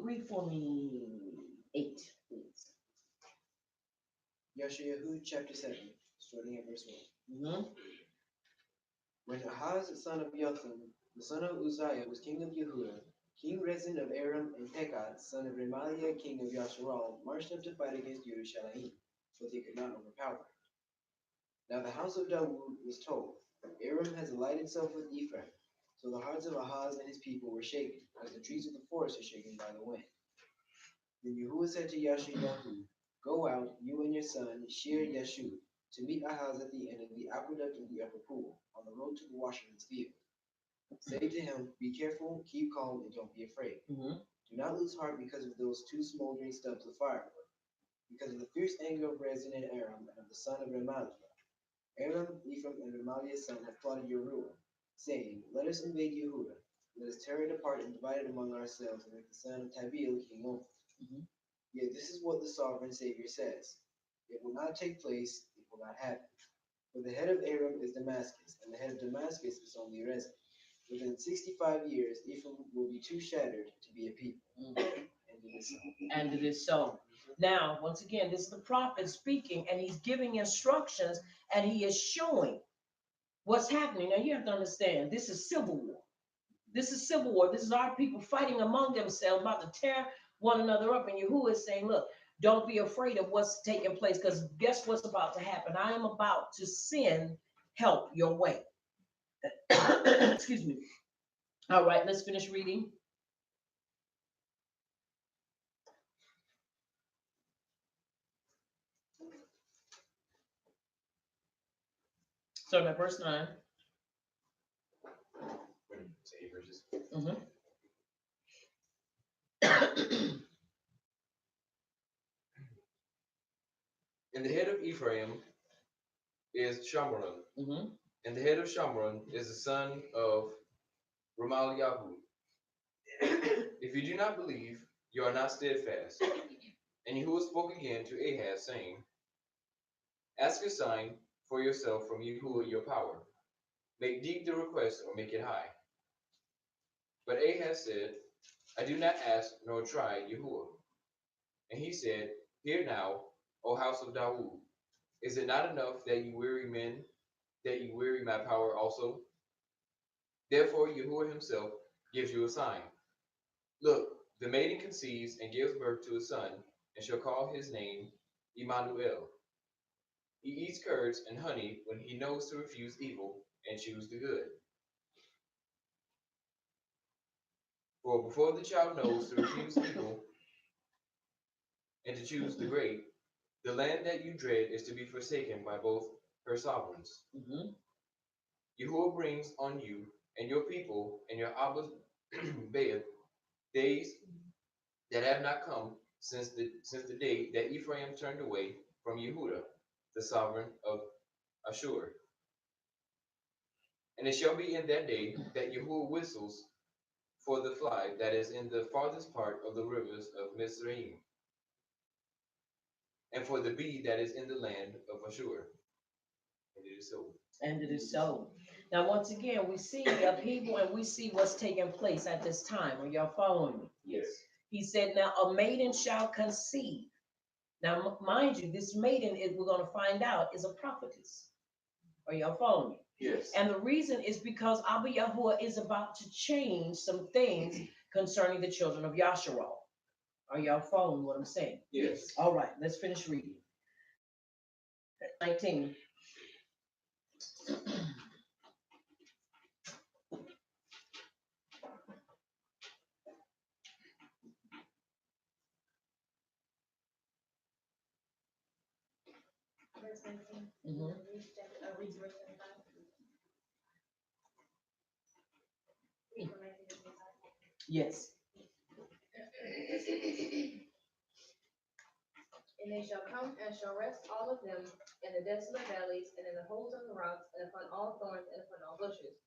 Read for me 8, please. Yashayahu chapter 7, starting at verse 1. Mm-hmm. When Ahaz, son of Jotham, the son of Uzziah, was king of Yehudah, King Rezin of Aram, and Pekah, son of Remaliah, king of Yasharal, marched up to fight against Yerushalayim, but they could not overpower it. Now the house of Dawood was told, Aram has allied itself with Ephraim. So the hearts of Ahaz and his people were shaken, as the trees of the forest are shaken by the wind. Then Yahuwah said to Yashayahu, Go out, you and your son, Shir Yashub, to meet Ahaz at the end of the aqueduct of the upper pool, on the road to the washerman's field. Say to him, Be careful, keep calm, and don't be afraid. Mm-hmm. Do not lose heart because of those two smoldering stubs of firewood, because of the fierce anger of Rezin and Aram, and of the son of Remaliah. Aram, Ephraim, and Remaliah's son have plotted your ruin, saying, Let us invade Yehudah. Let us tear it apart and divide it among ourselves, and make the son of Tabil king over it. Mm-hmm. Yet this is what the sovereign Savior says. It will not take place, it will not happen. For the head of Aram is Damascus, and the head of Damascus is only Rezin. Within 65 years, Ephraim will be too shattered to be a people. Mm-hmm. And it is so. And it is so. Now, once again, this is the prophet speaking, and he's giving instructions, and he is showing what's happening. Now, you have to understand, this is civil war. This is civil war. This is our people fighting among themselves, about to tear one another up. And Yahuwah is saying, look, don't be afraid of what's taking place, because guess what's about to happen? I am about to send help your way. Excuse me. All right, let's finish reading. Starting at verse 9. It's 8 verses. Mm-hmm. And the head of Ephraim is Shamron, Mm-hmm. and the head of Shamron is the son of Ramaliahu. If you do not believe, you are not steadfast. And Yahuwah spoke again to Ahaz, saying, Ask a sign for yourself from Yahuwah your power. Make deep the request, or make it high. But Ahaz said, I do not ask nor try Yahuwah. And he said, Hear now, O house of Dawood, is it not enough that you weary men, that you weary my power also? Therefore Yahuwah himself gives you a sign. Look, the maiden conceives and gives birth to a son, and shall call his name Emmanuel. He eats curds and honey when he knows to refuse evil and choose the good. For before the child knows to refuse evil and to choose the great, the land that you dread is to be forsaken by both her sovereigns. Mm-hmm. Yahuwah brings on you and your people and your Abba's days that have not come since the day that Ephraim turned away from Yehudah, the sovereign of Ashur. And it shall be in that day that Yahuwah whistles for the fly that is in the farthest part of the rivers of Mizraim, and for the bee that is in the land of Ashur. And it is so. And it is so. Now, once again, we see the upheaval and we see what's taking place at this time. Are y'all following me? Yes. He said, now a maiden shall conceive. Now, mind you, this maiden, we're going to find out, is a prophetess. Are y'all following me? Yes. And the reason is because Abba Yahuwah is about to change some things concerning the children of Yasharal. Are y'all following what I'm saying? Yes. All right, let's finish reading. 19. Verse 19. Mhm. Read verse 25. Read from 19 to 25. Yes. And they shall come and shall rest all of them in the desolate valleys and in the holes of the rocks and upon all thorns and upon all bushes.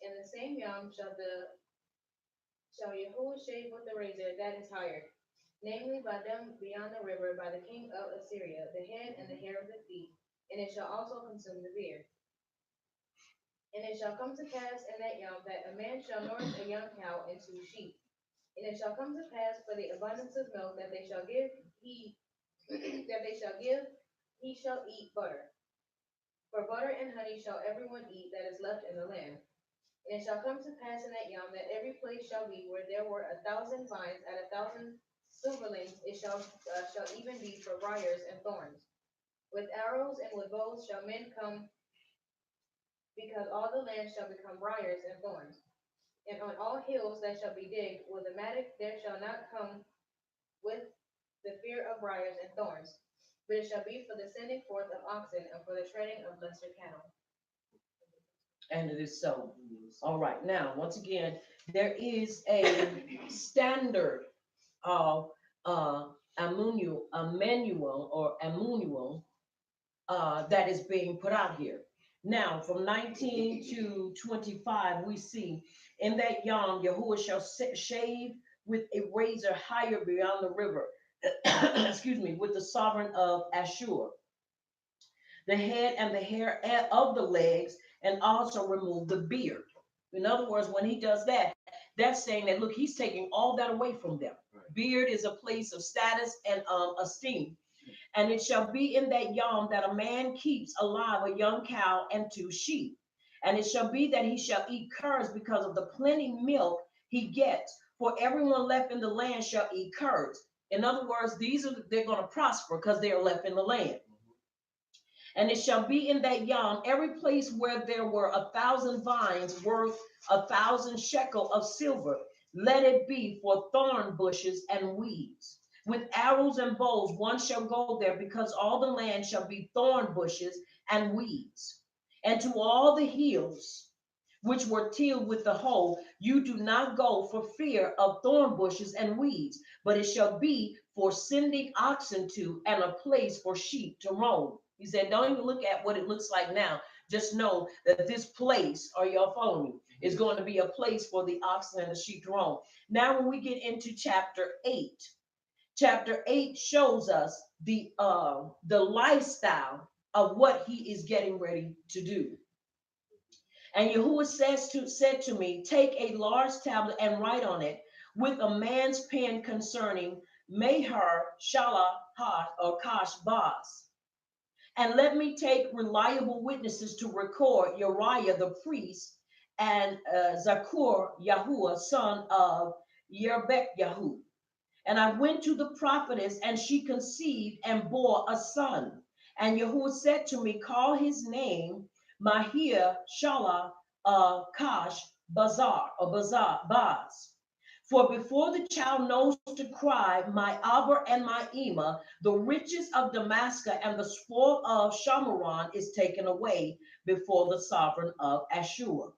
In the same yom shall Yahuwah shave with the razor that is hired, namely by them beyond the river, by the king of Assyria, the head and the hair of the feet, and it shall also consume the beard. And it shall come to pass in that yom that a man shall nourish a young cow and 2 sheep. And it shall come to pass for the abundance of milk that they shall give, he shall eat butter. For butter and honey shall everyone eat that is left in the land. And it shall come to pass in that yom that every place shall be where there were 1,000 vines at 1,000 silverlings, it shall even be for briars and thorns. With arrows and with bows shall men come, because all the land shall become briars and thorns. And on all hills that shall be digged with a mattock there shall not come with the fear of briars and thorns, but it shall be for the sending forth of oxen and for the treading of lesser cattle. And it is so. All right. Now, once again, there is a standard of Emmanuel that is being put out here. Now, from 19 to 25, we see in that yom, Yahuwah shall shave with a razor higher beyond the river, excuse me, with the sovereign of Ashur, the head and the hair of the legs, and also remove the beard. In other words, when he does that, that's saying that, look, he's taking all that away from them. Right. Beard is a place of status and esteem. And it shall be in that yom that a man keeps alive a young cow and 2 sheep. And it shall be that he shall eat curds because of the plenty milk he gets. For everyone left in the land shall eat curds. In other words, they're going to prosper because they are left in the land. And it shall be in that yom, every place where there were 1,000 vines worth 1,000 shekel of silver, let it be for thorn bushes and weeds. With arrows and bows, one shall go there, because all the land shall be thorn bushes and weeds. And to all the hills which were tilled with the hoe, you do not go for fear of thorn bushes and weeds, but it shall be for sending oxen to, and a place for sheep to roam. He said, don't even look at what it looks like now. Just know that this place, are y'all following me, is going to be a place for the oxen and the sheep to roam. Now, when we get into chapter 8, chapter 8 shows us the lifestyle of what he is getting ready to do. And Yahuwah said to me, take a large tablet and write on it with a man's pen concerning Meher, Shala, Hat, or Kash, Baz. And let me take reliable witnesses to record Uriah the priest and Zakur Yahuwah, son of Yerbek Yahu. And I went to the prophetess, and she conceived and bore a son. And Yahuwah said to me, call his name Mahir Shala Kash Bazar, or Baz. For before the child knows to cry, my Abba and my Ema, the riches of Damascus and the spoil of Shamaron is taken away before the sovereign of Ashur.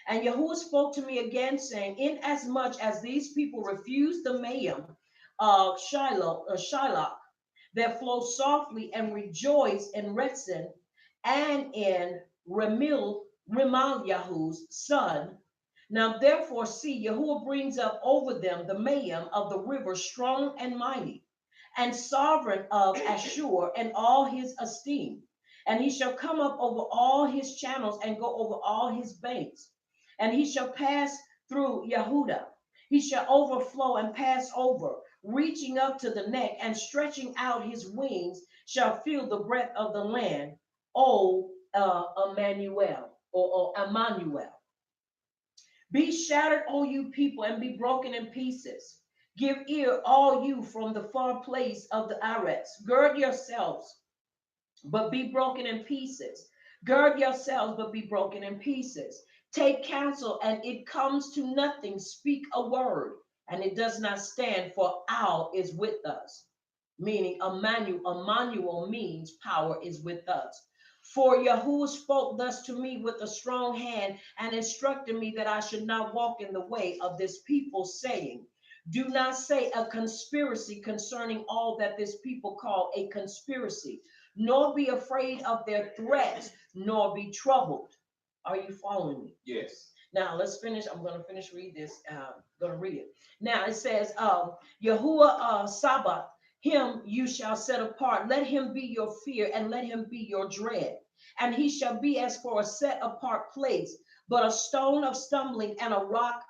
And Yahuwah spoke to me again, saying, inasmuch as these people refuse the mayim of Shiloh that flow softly and rejoice in Retzin and in Rimal Yahu's son. Now therefore see, Yahuwah brings up over them the mayim of the river, strong and mighty, and sovereign of Ashur and all his esteem. And he shall come up over all his channels and go over all his banks. And he shall pass through Yehuda. He shall overflow and pass over, reaching up to the neck and stretching out his wings, shall feel the breadth of the land. O Emmanuel, or Emmanuel. Be shattered, O you people, and be broken in pieces. Give ear, all you from the far place of the Arets. Gird yourselves, but be broken in pieces. Gird yourselves, but be broken in pieces. Take counsel, and it comes to nothing. Speak a word, and it does not stand, for Al is with us. Meaning, Emmanuel means power is with us. For Yahuwah spoke thus to me with a strong hand and instructed me that I should not walk in the way of this people, saying, do not say a conspiracy concerning all that this people call a conspiracy, nor be afraid of their threats, nor be troubled. Are you following me? Yes. Now let's finish. I'm going to finish read this. Going to read it. Now it says, Yahuwah Sabbath, him you shall set apart. Let him be your fear, and let him be your dread. And he shall be as for a set apart place, but a stone of stumbling and a rock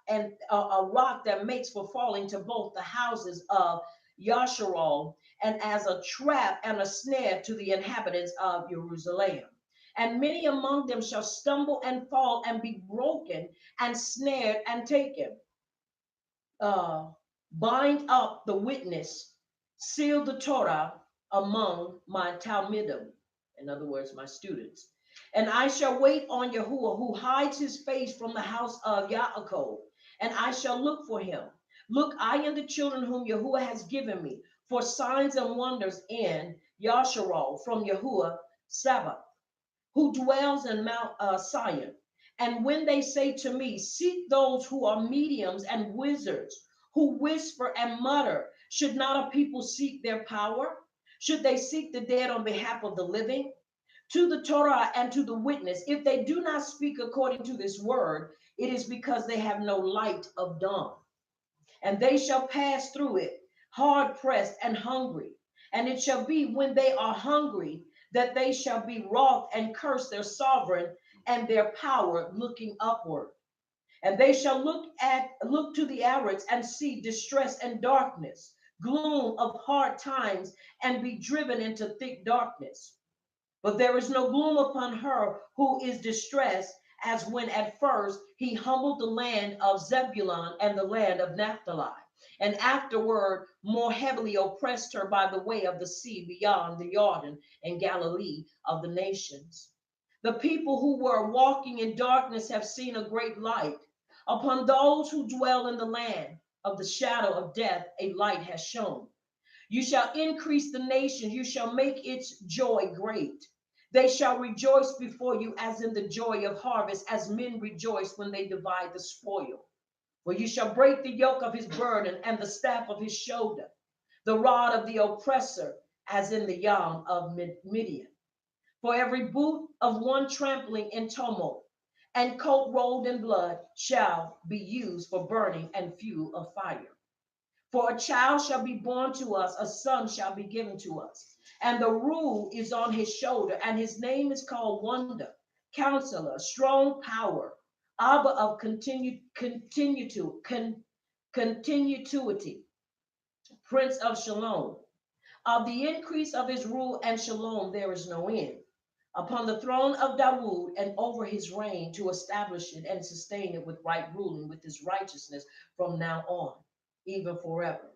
that makes for falling to both the houses of Yasharal, and as a trap and a snare to the inhabitants of Jerusalem. And many among them shall stumble and fall and be broken and snared and taken. Bind up the witness, seal the Torah among my Talmidim, in other words, my students. And I shall wait on Yahuwah, who hides his face from the house of Yaakov, and I shall look for him. Look, I and the children whom Yahuwah has given me, for signs and wonders in Yasharal from Yahuwah Sabbath, who dwells in Mount Sion. And when they say to me, seek those who are mediums and wizards, who whisper and mutter, should not a people seek their power? Should they seek the dead on behalf of the living? To the Torah and to the witness, if they do not speak according to this word, it is because they have no light of dawn. And they shall pass through it, hard pressed and hungry. And it shall be when they are hungry that they shall be wroth and curse their sovereign and their power, looking upward. And they shall look to the Arabs and see distress and darkness, gloom of hard times, and be driven into thick darkness. But there is no gloom upon her who is distressed, as when at first he humbled the land of Zebulun and the land of Naphtali, and afterward more heavily oppressed her by the way of the sea beyond the Jordan and Galilee of the nations. The people who were walking in darkness have seen a great light. Upon those who dwell in the land of the shadow of death, a light has shone. You shall increase the nation, you shall make its joy great. They shall rejoice before you as in the joy of harvest, as men rejoice when they divide the spoil. For you shall break the yoke of his burden and the staff of his shoulder, the rod of the oppressor, as in the Yam of Midian. For every boot of one trampling in tumult and coat rolled in blood shall be used for burning and fuel of fire. For a child shall be born to us, a son shall be given to us, and the rule is on his shoulder, and his name is called Wonder, Counselor, Strong Power, Abba of continuity, Prince of Shalom. Of the increase of his rule and shalom there is no end. Upon the throne of Dawood and over his reign, to establish it and sustain it with right ruling, with his righteousness from now on, even forever.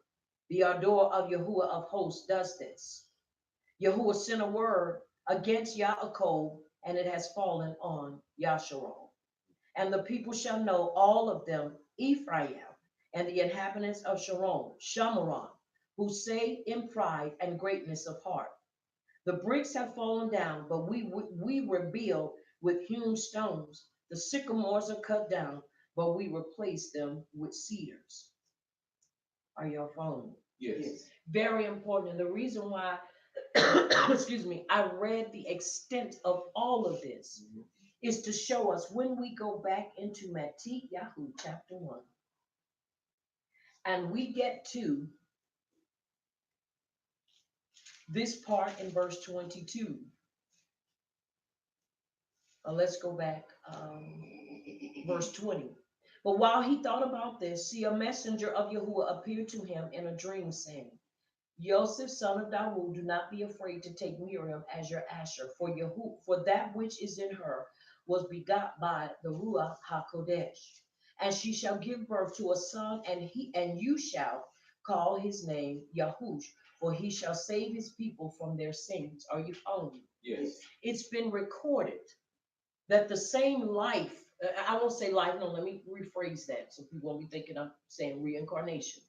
The ardor of Yahuwah of hosts does this. Yahuwah sent a word against Yaakov, and it has fallen on Yasharal. And the people shall know, all of them, Ephraim, and the inhabitants of Shamaron, who say in pride and greatness of heart, the bricks have fallen down, but we rebuild with hewn stones. The sycamores are cut down, but we replace them with cedars. Are y'all following? Yes. Very important. And the reason why, excuse me, I read the extent of all of this is to show us when we go back into Matthew chapter 1 and we get to this part in verse 22. Let's go back, verse 20. But while he thought about this, see, a messenger of Yahuwah appeared to him in a dream, saying, Joseph, son of Dawood, do not be afraid to take Miriam as your asher, for that which is in her was begot by the Ruach HaKodesh. And she shall give birth to a son, and you shall call his name Yahush, for he shall save his people from their sins. Are you following? Yes. It's been recorded that the same life, I won't say life, no, let me rephrase that so people won't be thinking I'm saying reincarnation.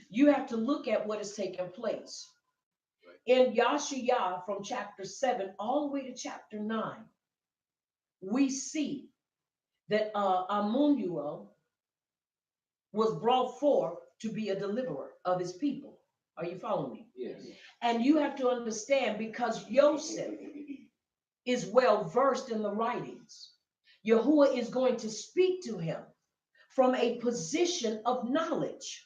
You have to look at what has taken place. In Yashiyah, from chapter 7 all the way to chapter 9, we see that Amunuel was brought forth to be a deliverer of his people. Are you following me? Yes. And you have to understand, because Joseph is well versed in the writings, Yahuwah is going to speak to him from a position of knowledge.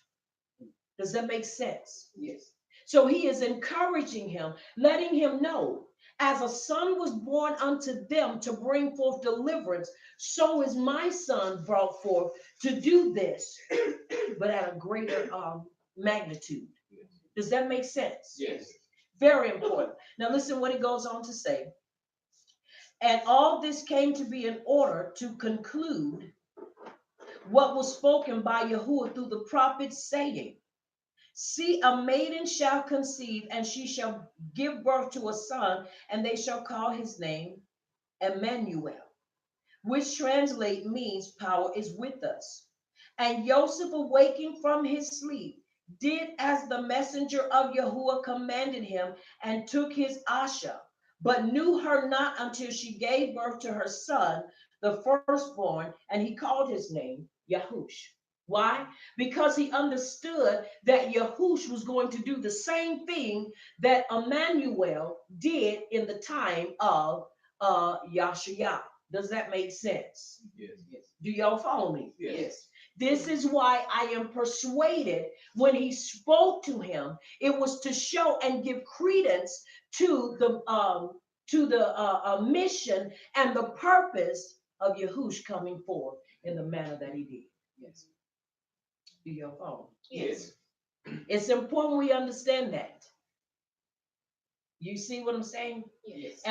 Does that make sense? Yes. So he is encouraging him, letting him know, as a son was born unto them to bring forth deliverance, so is my son brought forth to do this, but at a greater magnitude. Does that make sense? Yes. Very important. Now listen what it goes on to say. And all this came to be in order to conclude what was spoken by Yahuwah through the prophets, saying, see, a maiden shall conceive, and she shall give birth to a son, and they shall call his name Emmanuel, which translate means power is with us. And Joseph, awaking from his sleep, did as the messenger of Yahuwah commanded him, and took his Asha, but knew her not until she gave birth to her son, the firstborn, and he called his name Yahush. Why? Because he understood that Yahush was going to do the same thing that Emmanuel did in the time of Yashiyah. Does that make sense? Yes. Do y'all follow me? Yes. This is why I am persuaded when he spoke to him, it was to show and give credence to the mission and the purpose of Yahush coming forth in the manner that he did. Yes. Do y'all follow? Yes. It's important we understand that. You see what I'm saying? Yes.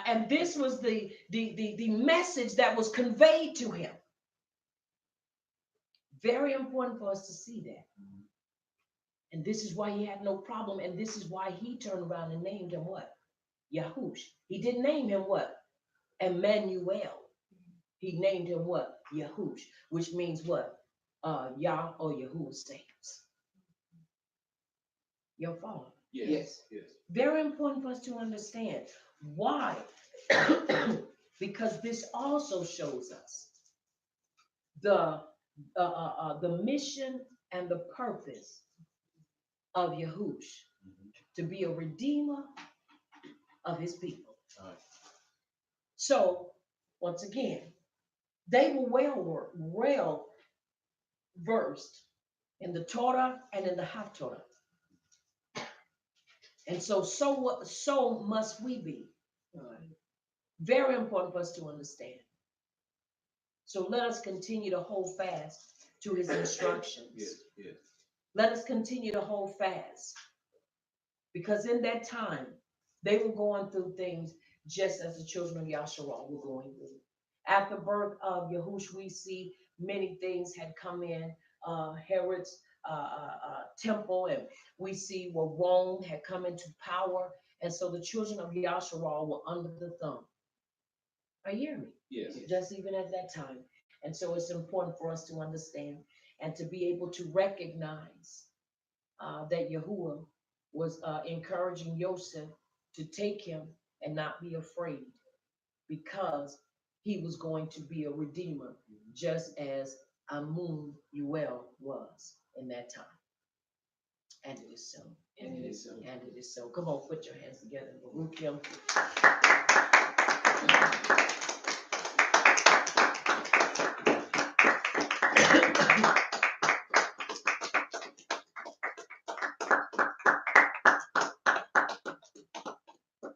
And this was the message that was conveyed to him. Very important for us to see that. And this is why he had no problem. And this is why he turned around and named him what? Yahush. He didn't name him what? Emmanuel. He named him what? Yahush, which means what? Yah or Yahuwah saves. Your follow? Yes. Yes. Very important for us to understand. Why? Because this also shows us the mission and the purpose of Yahush, to be a redeemer of his people. Right. So once again, they were well versed in the Torah and in the Haftorah. And so must we be. Very important for us to understand. So let us continue to hold fast to his instructions. Yes. Yes. Let us continue to hold fast. Because in that time, they were going through things just as the children of Yasharal were going through. At the birth of Yahush, we see many things had come in. Herod's temple, and we see where Rome had come into power. And so the children of Yasharal were under the thumb. Are you hearing me? Yes. Just even at that time. And so it's important for us to understand and to be able to recognize that Yahuwah was encouraging Joseph to take him and not be afraid, because he was going to be a redeemer, just as Amun-Uel was in that time. And it is so. And it is so. And it is so. Come on, put your hands together. Baruch him.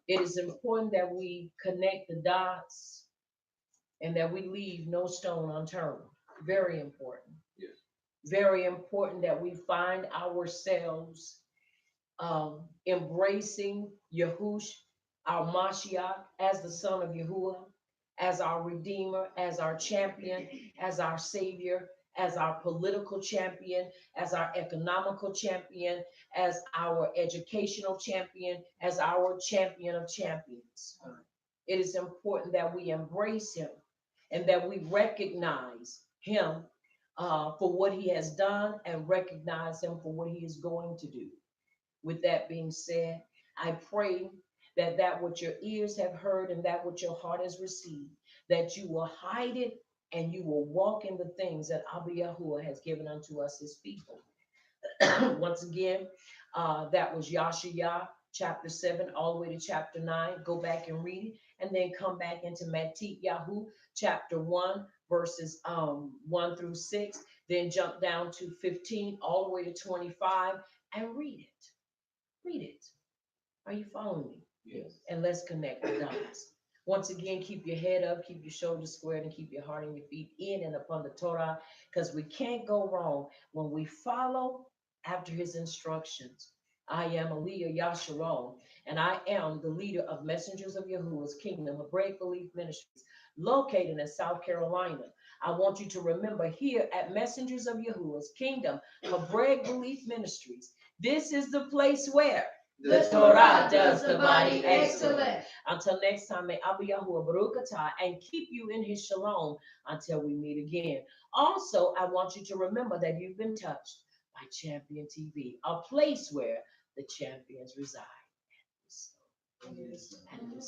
It is important that we connect the dots and that we leave no stone unturned. Very important. Yes. Very important that we find ourselves embracing Yahush, our Mashiach, as the son of Yahuwah, as our Redeemer, as our champion, as our Savior, as our political champion, as our economical champion, as our educational champion, as our champion of champions. It is important that we embrace him and that we recognize him for what he has done and recognize him for what he is going to do. With that being said, I pray that that what your ears have heard and that what your heart has received, that you will hide it and you will walk in the things that Abba Yahuwah has given unto us, his people. Once again, that was Yashaya chapter 7 all the way to chapter 9. Go back and read it, and then come back into Matit Yahu chapter 1 verses 1 through 6. Then jump down to 15 all the way to 25 and read it. Read it. Are you following me? Yes. And let's connect the dots. Once again, keep your head up, keep your shoulders squared, and keep your heart and your feet in and upon the Torah, because we can't go wrong when we follow after his instructions. I am Aliyah Yasharon, and I am the leader of Messengers of Yahuwah's Kingdom of Break Belief Ministries, located in South Carolina. I want you to remember here at Messengers of Yahuwah's Kingdom of Break Belief Ministries, this is the place where The Torah does the body excellent. Until next time, may Abba Yahuwah Baruch Atah and keep you in his shalom until we meet again. Also, I want you to remember that you've been touched by Champion TV, a place where the champions reside. And so.